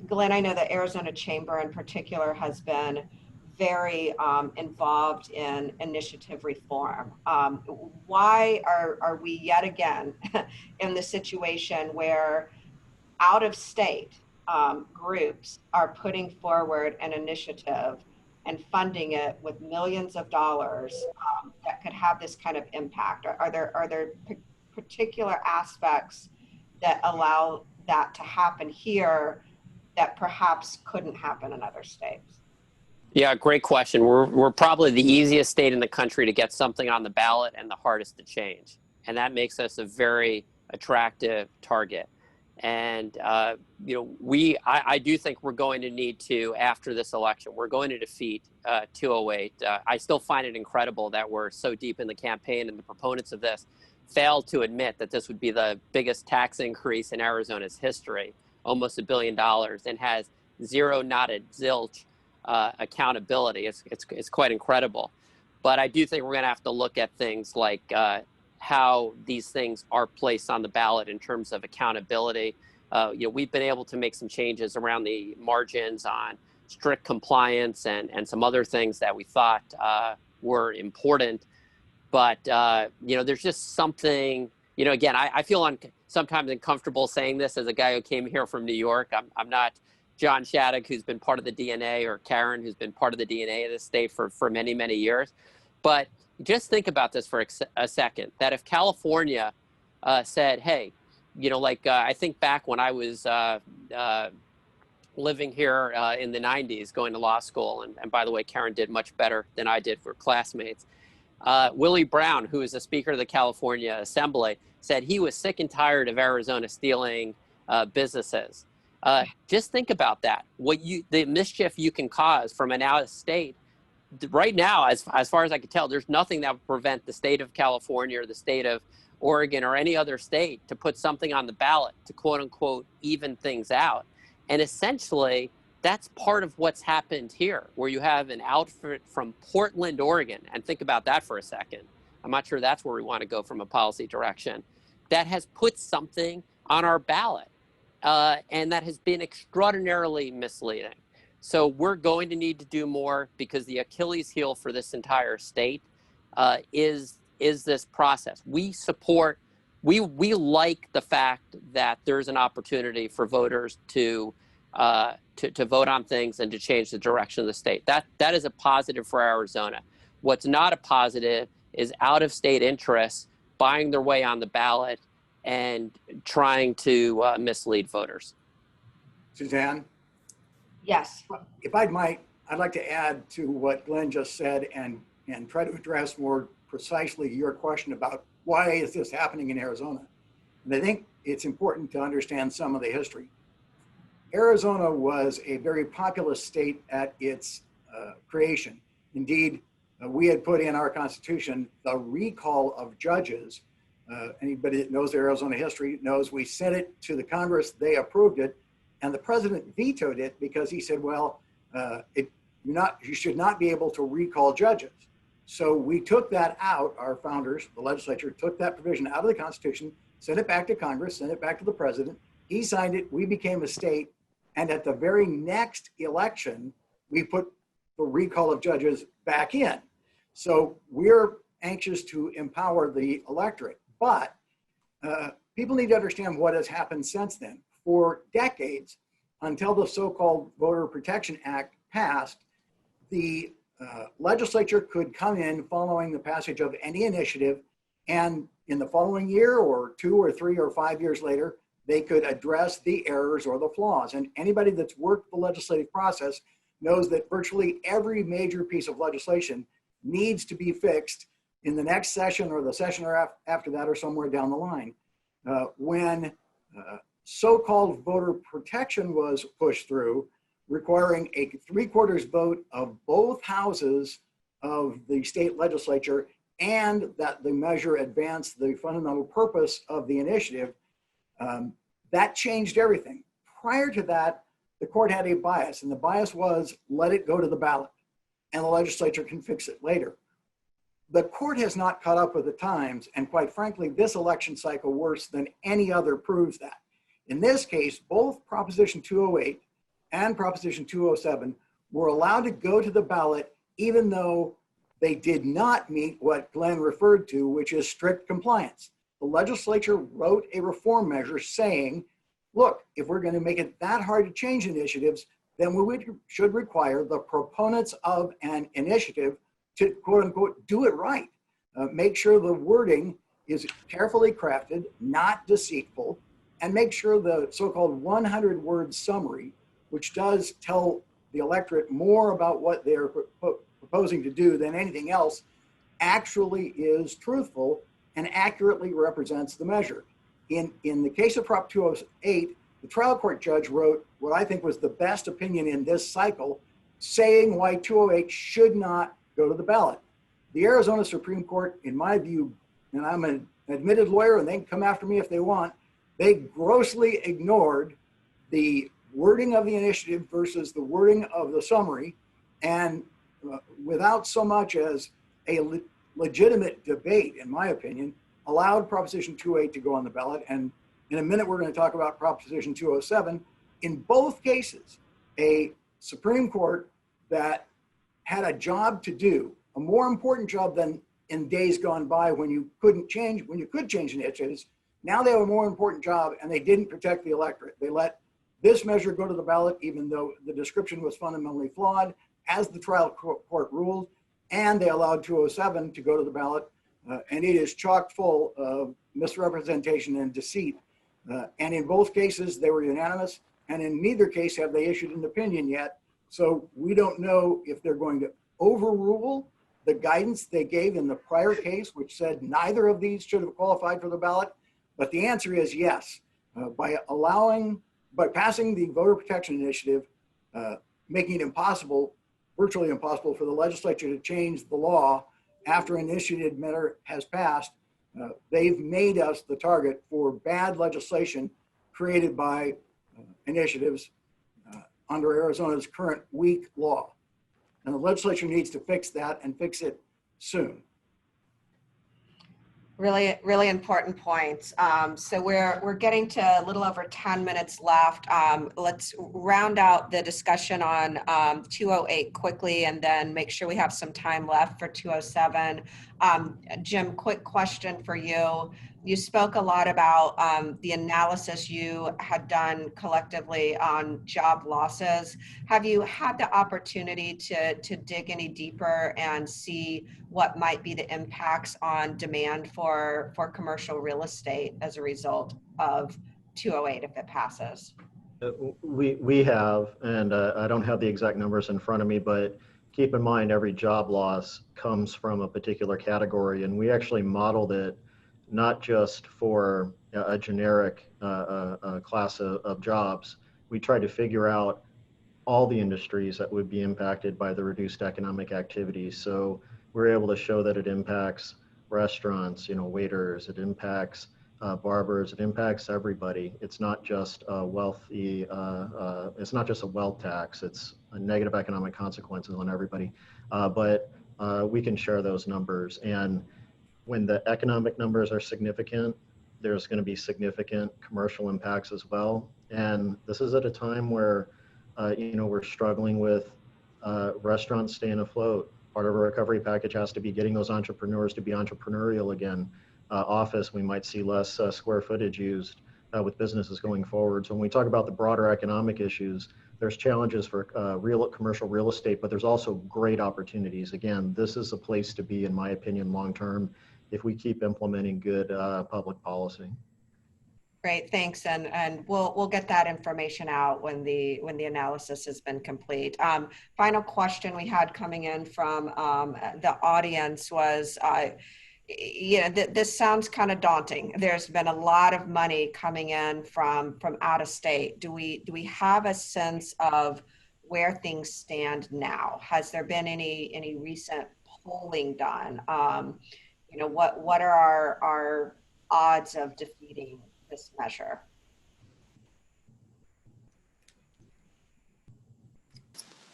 Glenn, I know the Arizona Chamber in particular has been very involved in initiative reform. Why are we yet again in the situation where out of state groups are putting forward an initiative and funding it with millions of dollars that could have this kind of impact? Are there particular aspects that allow that to happen here that perhaps couldn't happen in other states? Yeah, great question. We're probably the easiest state in the country to get something on the ballot and the hardest to change. And that makes us a very attractive target. And, I do think we're going to need to, after this election, we're going to defeat 208. I still find it incredible that we're so deep in the campaign and the proponents of this failed to admit that this would be the biggest tax increase in Arizona's history, almost $1 billion, and has zero, not a zilch accountability. It's quite incredible. But I do think we're going to have to look at things like how these things are placed on the ballot in terms of accountability. We've been able to make some changes around the margins on strict compliance and some other things that we thought were important. But, there's just something, again, I feel sometimes uncomfortable saying this as a guy who came here from New York. I'm not John Shattuck, who's been part of the DNA, or Karen, who's been part of the DNA of the state for many, many years. But just think about this for a second, that if California said, hey, I think back when I was living here in the 90s, going to law school, and by the way, Karen did much better than I did for classmates. Willie Brown, who is the Speaker of the California Assembly, said he was sick and tired of Arizona stealing businesses. Just think about that. The mischief you can cause from an out of state. Right now, as far as I can tell, there's nothing that would prevent the state of California or the state of Oregon or any other state to put something on the ballot to quote unquote even things out. And essentially, that's part of what's happened here, where you have an outfit from Portland, Oregon, and think about that for a second. I'm not sure that's where we want to go from a policy direction, that has put something on our ballot, and that has been extraordinarily misleading. So we're going to need to do more, because the Achilles heel for this entire state is this process. We like the fact that there's an opportunity for voters to vote on things and to change the direction of the state. That is a positive for Arizona. What's not a positive is out-of-state interests buying their way on the ballot and trying to mislead voters. Suzanne? Yes. If I might, I'd like to add to what Glenn just said and try to address more precisely your question about why is this happening in Arizona? And I think it's important to understand some of the history. Arizona was a very populous state at its creation. Indeed, we had put in our constitution the recall of judges. Anybody that knows Arizona history knows we sent it to the Congress, they approved it, and the president vetoed it because he said, well, you should not be able to recall judges. So we took that out, our founders, the legislature, took that provision out of the Constitution, sent it back to Congress, sent it back to the president. He signed it, we became a state, and at the very next election, we put the recall of judges back in. So we're anxious to empower the electorate, but people need to understand what has happened since then. For decades, until the so-called Voter Protection Act passed, the legislature could come in following the passage of any initiative, and in the following year or 2 or 3 or 5 years later, they could address the errors or the flaws. And anybody that's worked the legislative process knows that virtually every major piece of legislation needs to be fixed in the next session or the session or after that or somewhere down the line. When so-called voter protection was pushed through, requiring a 3/4 vote of both houses of the state legislature, and that the measure advanced the fundamental purpose of the initiative, that changed everything. Prior to that, the court had a bias, and the bias was let it go to the ballot, and the legislature can fix it later. The court has not caught up with the times, and quite frankly, this election cycle, worse than any other, proves that. In this case, both Proposition 208 and Proposition 207 were allowed to go to the ballot even though they did not meet what Glenn referred to, which is strict compliance. The legislature wrote a reform measure saying, look, if we're going to make it that hard to change initiatives, then we should require the proponents of an initiative to, quote unquote, do it right. Make sure the wording is carefully crafted, not deceitful, and make sure the so-called 100-word summary, which does tell the electorate more about what they're proposing to do than anything else, actually is truthful and accurately represents the measure. In the case of Prop 208, the trial court judge wrote what I think was the best opinion in this cycle, saying why 208 should not go to the ballot. The Arizona Supreme Court, in my view, and I'm an admitted lawyer and they can come after me if they want, they grossly ignored the wording of the initiative versus the wording of the summary, and without so much as a legitimate debate, in my opinion, allowed Proposition 208 to go on the ballot. And in a minute, we're going to talk about Proposition 207. In both cases, a Supreme Court that had a job to do, a more important job than in days gone by when you could change initiatives. Now they have a more important job, and they didn't protect the electorate. They let this measure go to the ballot, even though the description was fundamentally flawed, as the trial court ruled, and they allowed 207 to go to the ballot, and it is chock full of misrepresentation and deceit. And in both cases, they were unanimous, and in neither case have they issued an opinion yet. So we don't know if they're going to overrule the guidance they gave in the prior case, which said neither of these should have qualified for the ballot. But the answer is yes. By passing the voter protection initiative, making it impossible, virtually impossible for the legislature to change the law after an initiated matter has passed, they've made us the target for bad legislation created by initiatives under Arizona's current weak law. And the legislature needs to fix that and fix it soon. Really, really important points. So we're getting to a little over 10 minutes left. Let's round out the discussion on 208 quickly, and then make sure we have some time left for 207. Jim, quick question for you. You spoke a lot about the analysis you had done collectively on job losses. Have you had the opportunity to dig any deeper and see what might be the impacts on demand for commercial real estate as a result of 208 if it passes? We have, and I don't have the exact numbers in front of me, but keep in mind every job loss comes from a particular category, and we actually modeled it not just for a generic class of jobs. We tried to figure out all the industries that would be impacted by the reduced economic activity. So we're able to show that it impacts restaurants, waiters, it impacts barbers, it impacts everybody. It's not just a wealthy, it's not just a wealth tax, it's a negative economic consequences on everybody. But we can share those numbers. And when the economic numbers are significant, there's going to be significant commercial impacts as well. And this is at a time where, we're struggling with restaurants staying afloat. Part of a recovery package has to be getting those entrepreneurs to be entrepreneurial again. Office, we might see less square footage used with businesses going forward. So when we talk about the broader economic issues, there's challenges for commercial real estate, but there's also great opportunities. Again, this is a place to be, in my opinion, long-term, if we keep implementing good public policy. Great, thanks, and we'll get that information out when the analysis has been complete. Final question we had coming in from the audience was, this sounds kind of daunting. There's been a lot of money coming in from out of state. Do we have a sense of where things stand now? Has there been any recent polling done? What are our odds of defeating this measure?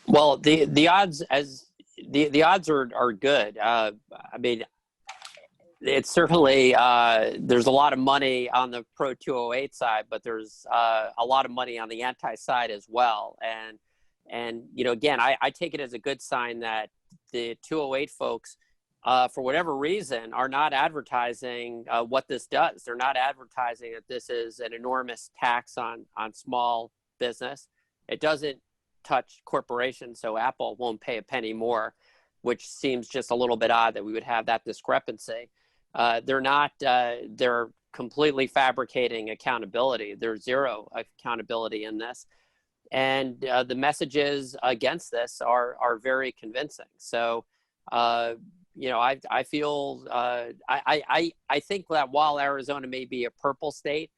Well, the odds are good. I mean, it's certainly there's a lot of money on the pro 208 side, but there's a lot of money on the anti side as well. And again, I take it as a good sign that the 208 folks, for whatever reason, are not advertising what this does. They're not advertising that this is an enormous tax on small business. It doesn't touch corporations, so Apple won't pay a penny more, which seems just a little bit odd that we would have that discrepancy. They're completely fabricating accountability. There's zero accountability in this. And the messages against this are very convincing. So, you know, I feel, I think that while Arizona may be a purple state,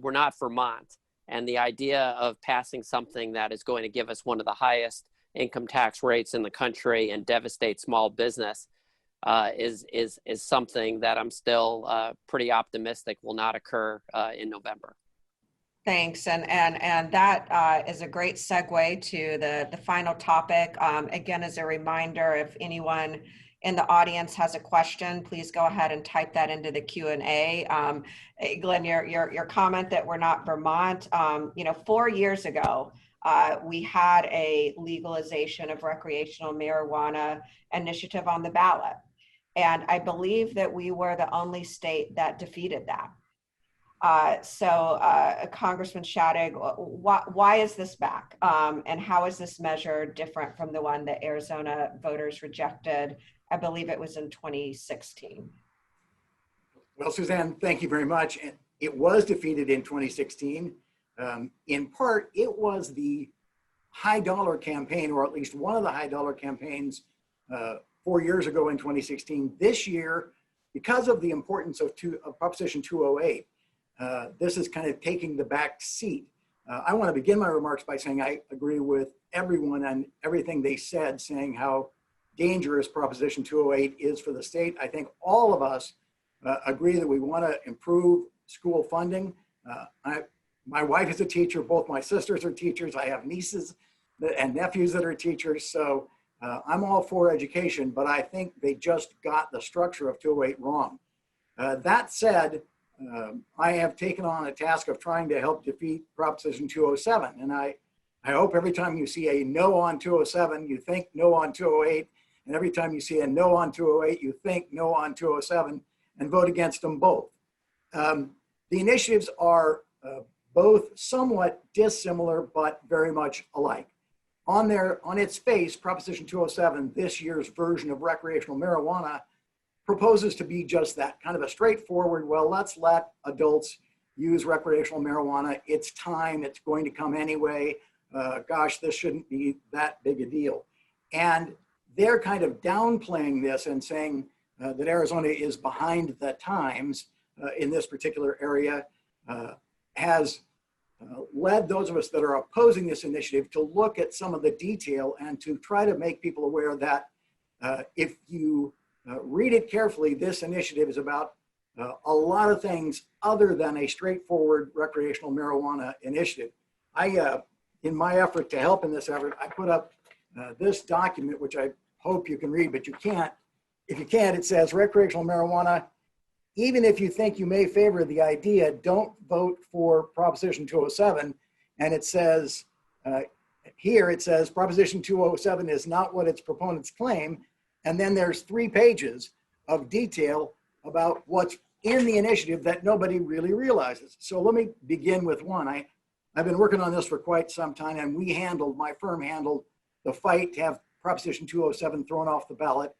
we're not Vermont. And the idea of passing something that is going to give us one of the highest income tax rates in the country and devastate small business is something that I'm still pretty optimistic will not occur in November. Thanks, and that is a great segue to the final topic. Again, as a reminder, if anyone in the audience has a question, please go ahead and type that into the Q&A. Glenn, your comment that we're not Vermont, you know, 4 years ago, we had a legalization of recreational marijuana initiative on the ballot. And I believe that we were the only state that defeated that. Congressman Shadegg, why is this back? And how is this measure different from the one that Arizona voters rejected? I believe it was in 2016. Well, Suzanne, thank you very much. And it was defeated in 2016. In part, it was the high dollar campaign, or at least one of the high dollar campaigns 4 years ago in 2016. This year, because of the importance of Proposition 208, this is kind of taking the back seat. I want to begin my remarks by saying I agree with everyone on everything they said, saying how dangerous Proposition 208 is for the state. I think all of us agree that we want to improve school funding. My wife is a teacher. Both my sisters are teachers. I have nieces and nephews that are teachers. So I'm all for education, but I think they just got the structure of 208 wrong. That said, I have taken on a task of trying to help defeat Proposition 207. And I hope every time you see a no on 207, you think no on 208. And every time you see a no on 208, you think no on 207 and vote against them both. The initiatives are both somewhat dissimilar, but very much alike. On its face, Proposition 207, this year's version of recreational marijuana, proposes to be just that, kind of a straightforward, well, let's let adults use recreational marijuana. It's time, it's going to come anyway. Gosh, this shouldn't be that big a deal. And they're kind of downplaying this and saying that Arizona is behind the times in this particular area, has led those of us that are opposing this initiative to look at some of the detail and to try to make people aware that if you read it carefully, this initiative is about a lot of things other than a straightforward recreational marijuana initiative. In my effort to help in this effort, I put up this document, which I hope you can read, but you can't. If you can't, it says recreational marijuana, even if you think you may favor the idea, don't vote for Proposition 207. And it says, here it says Proposition 207 is not what its proponents claim. And then there's 3 pages of detail about what's in the initiative that nobody really realizes. So let me begin with one. I've been working on this for quite some time, and my firm handled the fight to have Proposition 207 thrown off the ballot,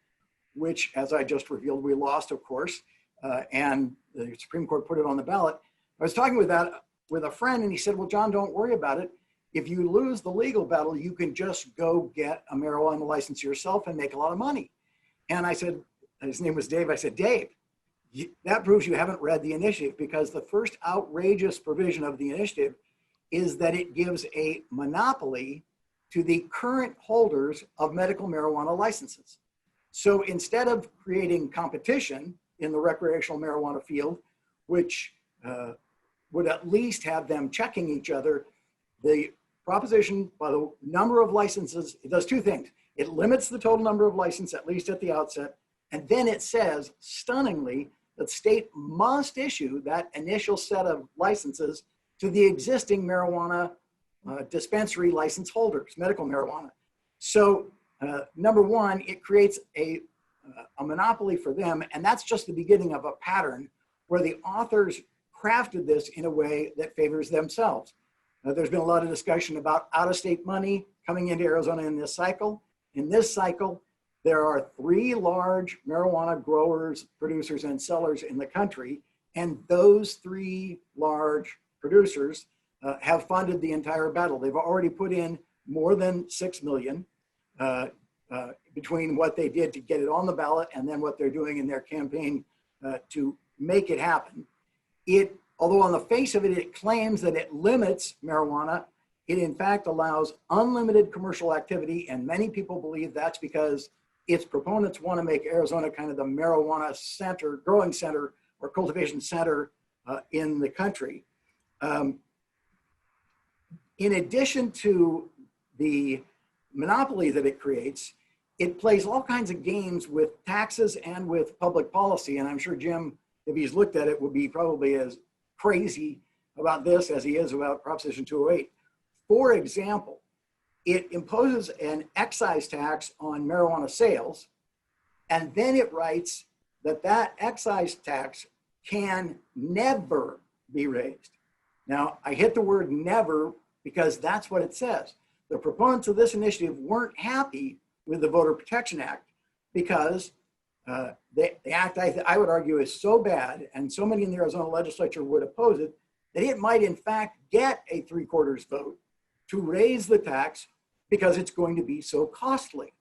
which, as I just revealed, we lost, of course, and the Supreme Court put it on the ballot. I was talking with a friend, and he said, well, John, don't worry about it. If you lose the legal battle, you can just go get a marijuana license yourself and make a lot of money. And I said, his name was Dave. I said, Dave, that proves you haven't read the initiative, because the first outrageous provision of the initiative is that it gives a monopoly to the current holders of medical marijuana licenses. So instead of creating competition in the recreational marijuana field, which would at least have them checking each other, the proposition, by the number of licenses, it does 2 things. It limits the total number of licenses, at least at the outset. And then it says, stunningly, that state must issue that initial set of licenses to the existing marijuana dispensary license holders, medical marijuana. So number one, it creates a monopoly for them. And that's just the beginning of a pattern where the authors crafted this in a way that favors themselves. There's been a lot of discussion about out-of-state money coming into Arizona in this cycle. In this cycle, there are 3 large marijuana growers, producers, and sellers in the country. And those 3 large producers have funded the entire battle. They've already put in more than $6 million, between what they did to get it on the ballot and then what they're doing in their campaign to make it happen. Although on the face of it, it claims that it limits marijuana, it in fact allows unlimited commercial activity, and many people believe that's because its proponents want to make Arizona kind of the marijuana center, growing center, or cultivation center in the country. In addition to the monopoly that it creates, it plays all kinds of games with taxes and with public policy. And I'm sure Jim, if he's looked at it, would be probably as crazy about this as he is about Proposition 208. For example, it imposes an excise tax on marijuana sales, and then it writes that that excise tax can never be raised. Now, I hit the word never because that's what it says. The proponents of this initiative weren't happy with the Voter Protection Act because the act, I would argue, is so bad, and so many in the Arizona legislature would oppose it, that it might in fact get a 3/4 vote to raise the tax because it's going to be so costly.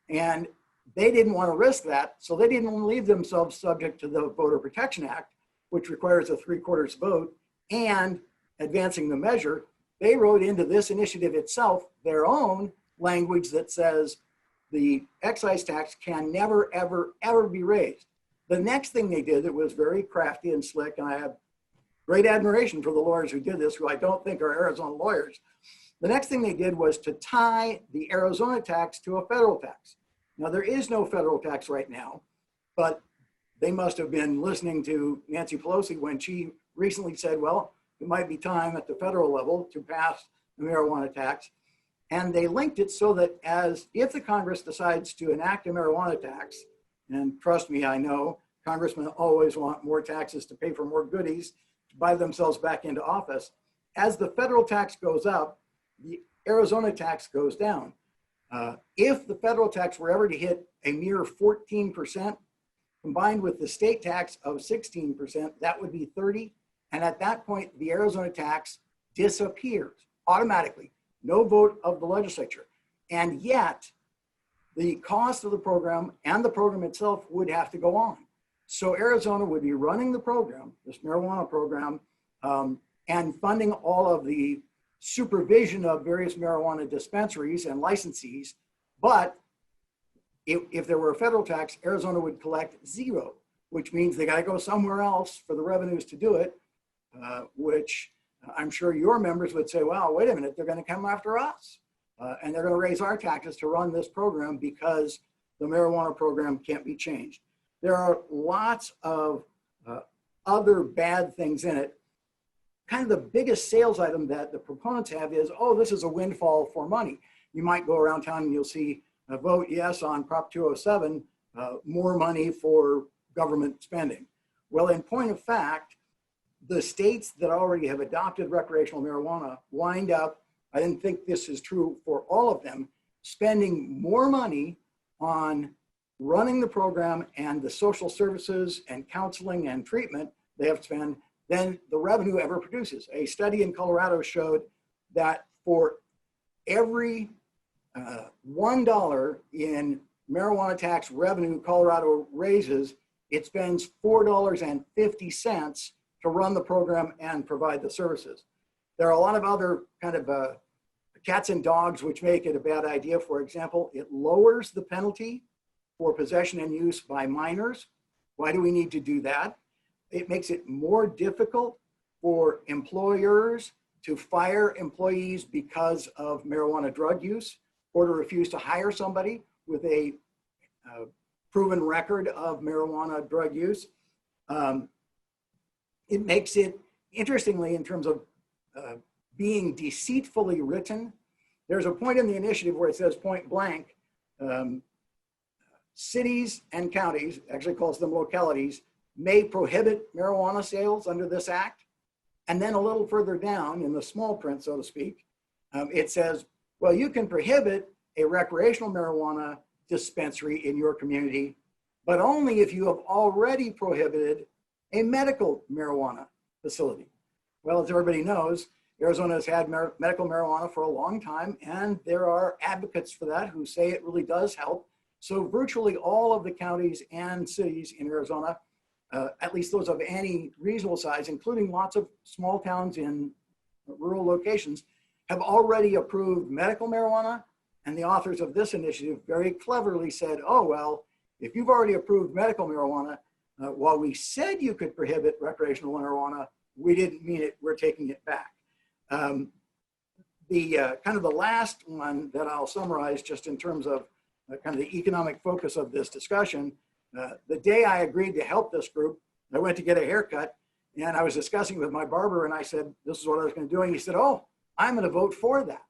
And they didn't want to risk that, so they didn't leave themselves subject to the Voter Protection Act, which requires a 3/4 vote, and advancing the measure, they wrote into this initiative itself their own language that says the excise tax can never, ever, ever be raised. The next thing they did that was very crafty and slick, and I have great admiration for the lawyers who did this, who I don't think are Arizona lawyers. The next thing they did was to tie the Arizona tax to a federal tax. Now, there is no federal tax right now, but they must have been listening to Nancy Pelosi when she recently said, well, it might be time at the federal level to pass the marijuana tax. And they linked it so that if the Congress decides to enact a marijuana tax, and trust me, I know congressmen always want more taxes to pay for more goodies to buy themselves back into office. As the federal tax goes up, the Arizona tax goes down. If the federal tax were ever to hit a mere 14%, combined with the state tax of 16%, that would be 30. And at that point, the Arizona tax disappears automatically. No vote of the legislature. And yet, the cost of the program and the program itself would have to go on. So Arizona would be running the program, this marijuana program, and funding all of the supervision of various marijuana dispensaries and licensees. But if there were a federal tax, Arizona would collect zero, which means they got to go somewhere else for the revenues to do it, which I'm sure your members would say, well, wait a minute, they're going to come after us. And they're going to raise our taxes to run this program because the marijuana program can't be changed. There are lots of other bad things in it. Kind of the biggest sales item that the proponents have is, oh, this is a windfall for money. You might go around town and you'll see a vote yes on Prop 207, more money for government spending. Well, in point of fact, the states that already have adopted recreational marijuana wind up, I didn't think this is true for all of them, spending more money on running the program and the social services and counseling and treatment they have to spend than the revenue ever produces. A study in Colorado showed that for every $1 in marijuana tax revenue Colorado raises, it spends $4.50 to run the program and provide the services. There are a lot of other kind of cats and dogs which make it a bad idea. For example, it lowers the penalty for possession and use by minors. Why do we need to do that? It makes it more difficult for employers to fire employees because of marijuana drug use or to refuse to hire somebody with a proven record of marijuana drug use. It makes it, interestingly, in terms of being deceitfully written, there's a point in the initiative where it says point blank, cities and counties, actually calls them localities, may prohibit marijuana sales under this act. And then a little further down in the small print, so to speak, it says, well, you can prohibit a recreational marijuana dispensary in your community, but only if you have already prohibited a medical marijuana facility. Well, as everybody knows, Arizona has had medical marijuana for a long time, and there are advocates for that who say it really does help So virtually all of the counties and cities in Arizona, at least those of any reasonable size, including lots of small towns in rural locations, have already approved medical marijuana. And the authors of this initiative very cleverly said, oh, well, if you've already approved medical marijuana, while we said you could prohibit recreational marijuana, we didn't mean it, we're taking it back. Kind of the last one that I'll summarize just in terms of kind of the economic focus of this discussion, the day I agreed to help this group, I went to get a haircut and I was discussing with my barber and I said, this is what I was going to do. And he said, oh, I'm going to vote for that.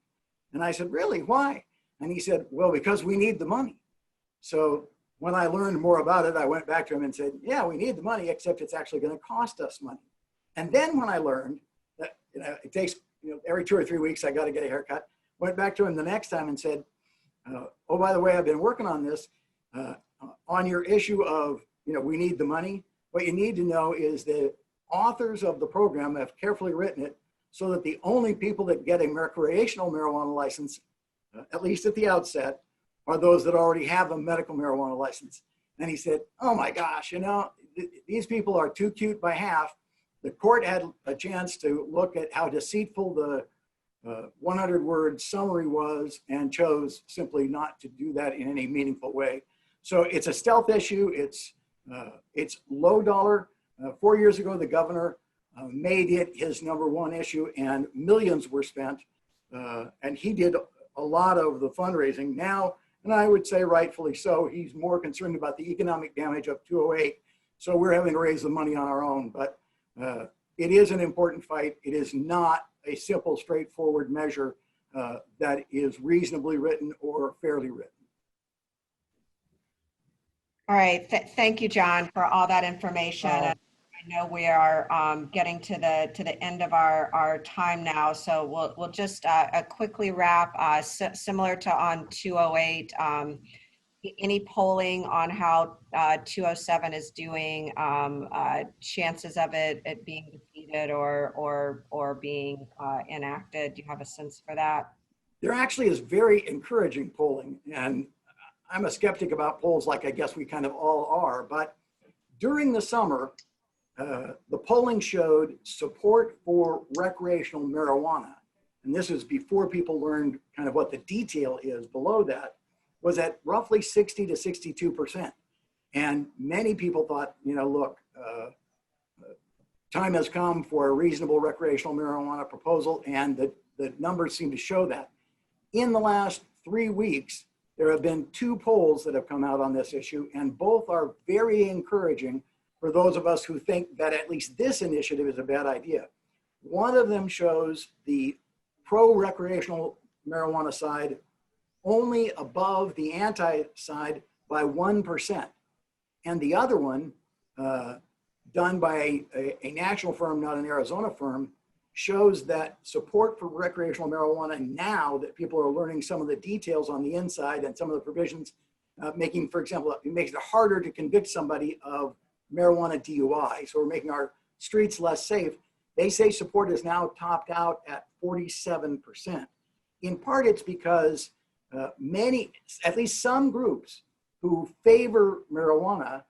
And I said, really, why? And he said, well, because we need the money. So when I learned more about it, I went back to him and said, yeah, we need the money, except it's actually going to cost us money. And then when I learned that it takes, every 2 or 3 weeks, I got to get a haircut, went back to him the next time and said, oh, by the way, I've been working on this. On your issue of, we need the money, what you need to know is the authors of the program have carefully written it so that the only people that get a recreational marijuana license, at least at the outset, are those that already have a medical marijuana license. And he said, oh my gosh, these people are too cute by half. The court had a chance to look at how deceitful the 100-word summary was and chose simply not to do that in any meaningful way. So it's a stealth issue. It's low dollar. 4 years ago, the governor made it his #1 issue and millions were spent. And he did a lot of the fundraising. Now, and I would say rightfully so, he's more concerned about the economic damage of 208. So we're having to raise the money on our own. But it is an important fight. It is not a simple, straightforward measure that is reasonably written or fairly written. All right, thank you, John, for all that information. I know we are getting to the end of our time now, so we'll just quickly wrap. Similar to on 208, any polling on how 207 is doing, chances of it being defeated or being enacted? Do you have a sense for that? There actually is very encouraging polling, and I'm a skeptic about polls like I guess we kind of all are, but during the summer, the polling showed support for recreational marijuana, and this is before people learned kind of what the detail is below that, was at roughly 60 to 62%. And many people thought, look, time has come for a reasonable recreational marijuana proposal, and the numbers seem to show that. In the last 3 weeks, there have been 2 polls that have come out on this issue, and both are very encouraging for those of us who think that at least this initiative is a bad idea. One of them shows the pro-recreational marijuana side only above the anti side by 1%. And the other one, done by a national firm, not an Arizona firm, shows that support for recreational marijuana now that people are learning some of the details on the inside and some of the provisions, making, for example, it makes it harder to convict somebody of marijuana DUI. So we're making our streets less safe. They say support is now topped out at 47%. In part, it's because many, at least some groups who favor marijuana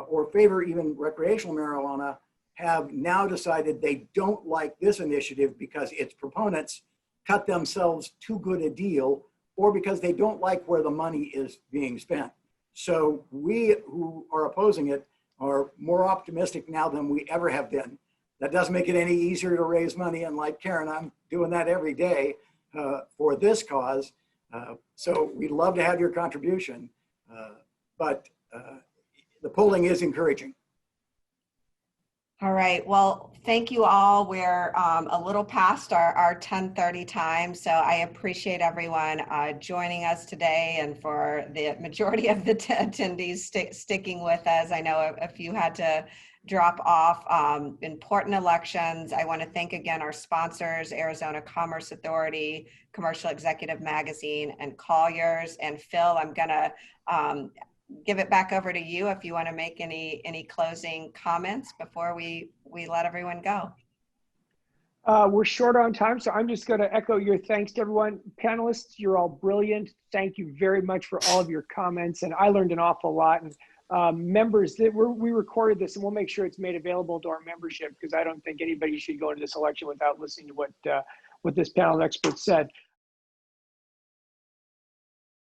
or favor even recreational marijuana have now decided they don't like this initiative because its proponents cut themselves too good a deal or because they don't like where the money is being spent. So we who are opposing it are more optimistic now than we ever have been. That doesn't make it any easier to raise money. And like Karen, I'm doing that every day for this cause. So we'd love to have your contribution, but the polling is encouraging. All right, well, thank you all. We're a little past our 10:30 time, so I appreciate everyone joining us today and for the majority of the attendees sticking with us. I know a few had to drop off. Important elections. I want to thank again our sponsors, Arizona Commerce Authority, Commercial Executive Magazine, and Colliers. And Phil, I'm gonna give it back over to you if you want to make any closing comments before we let everyone go. We're short on time, so I'm just going to echo your thanks to everyone. Panelists, you're all brilliant. Thank you very much for all of your comments, and I learned an awful lot. And members, we recorded this, and we'll make sure it's made available to our membership, because I don't think anybody should go into this election without listening to what this panel of experts said.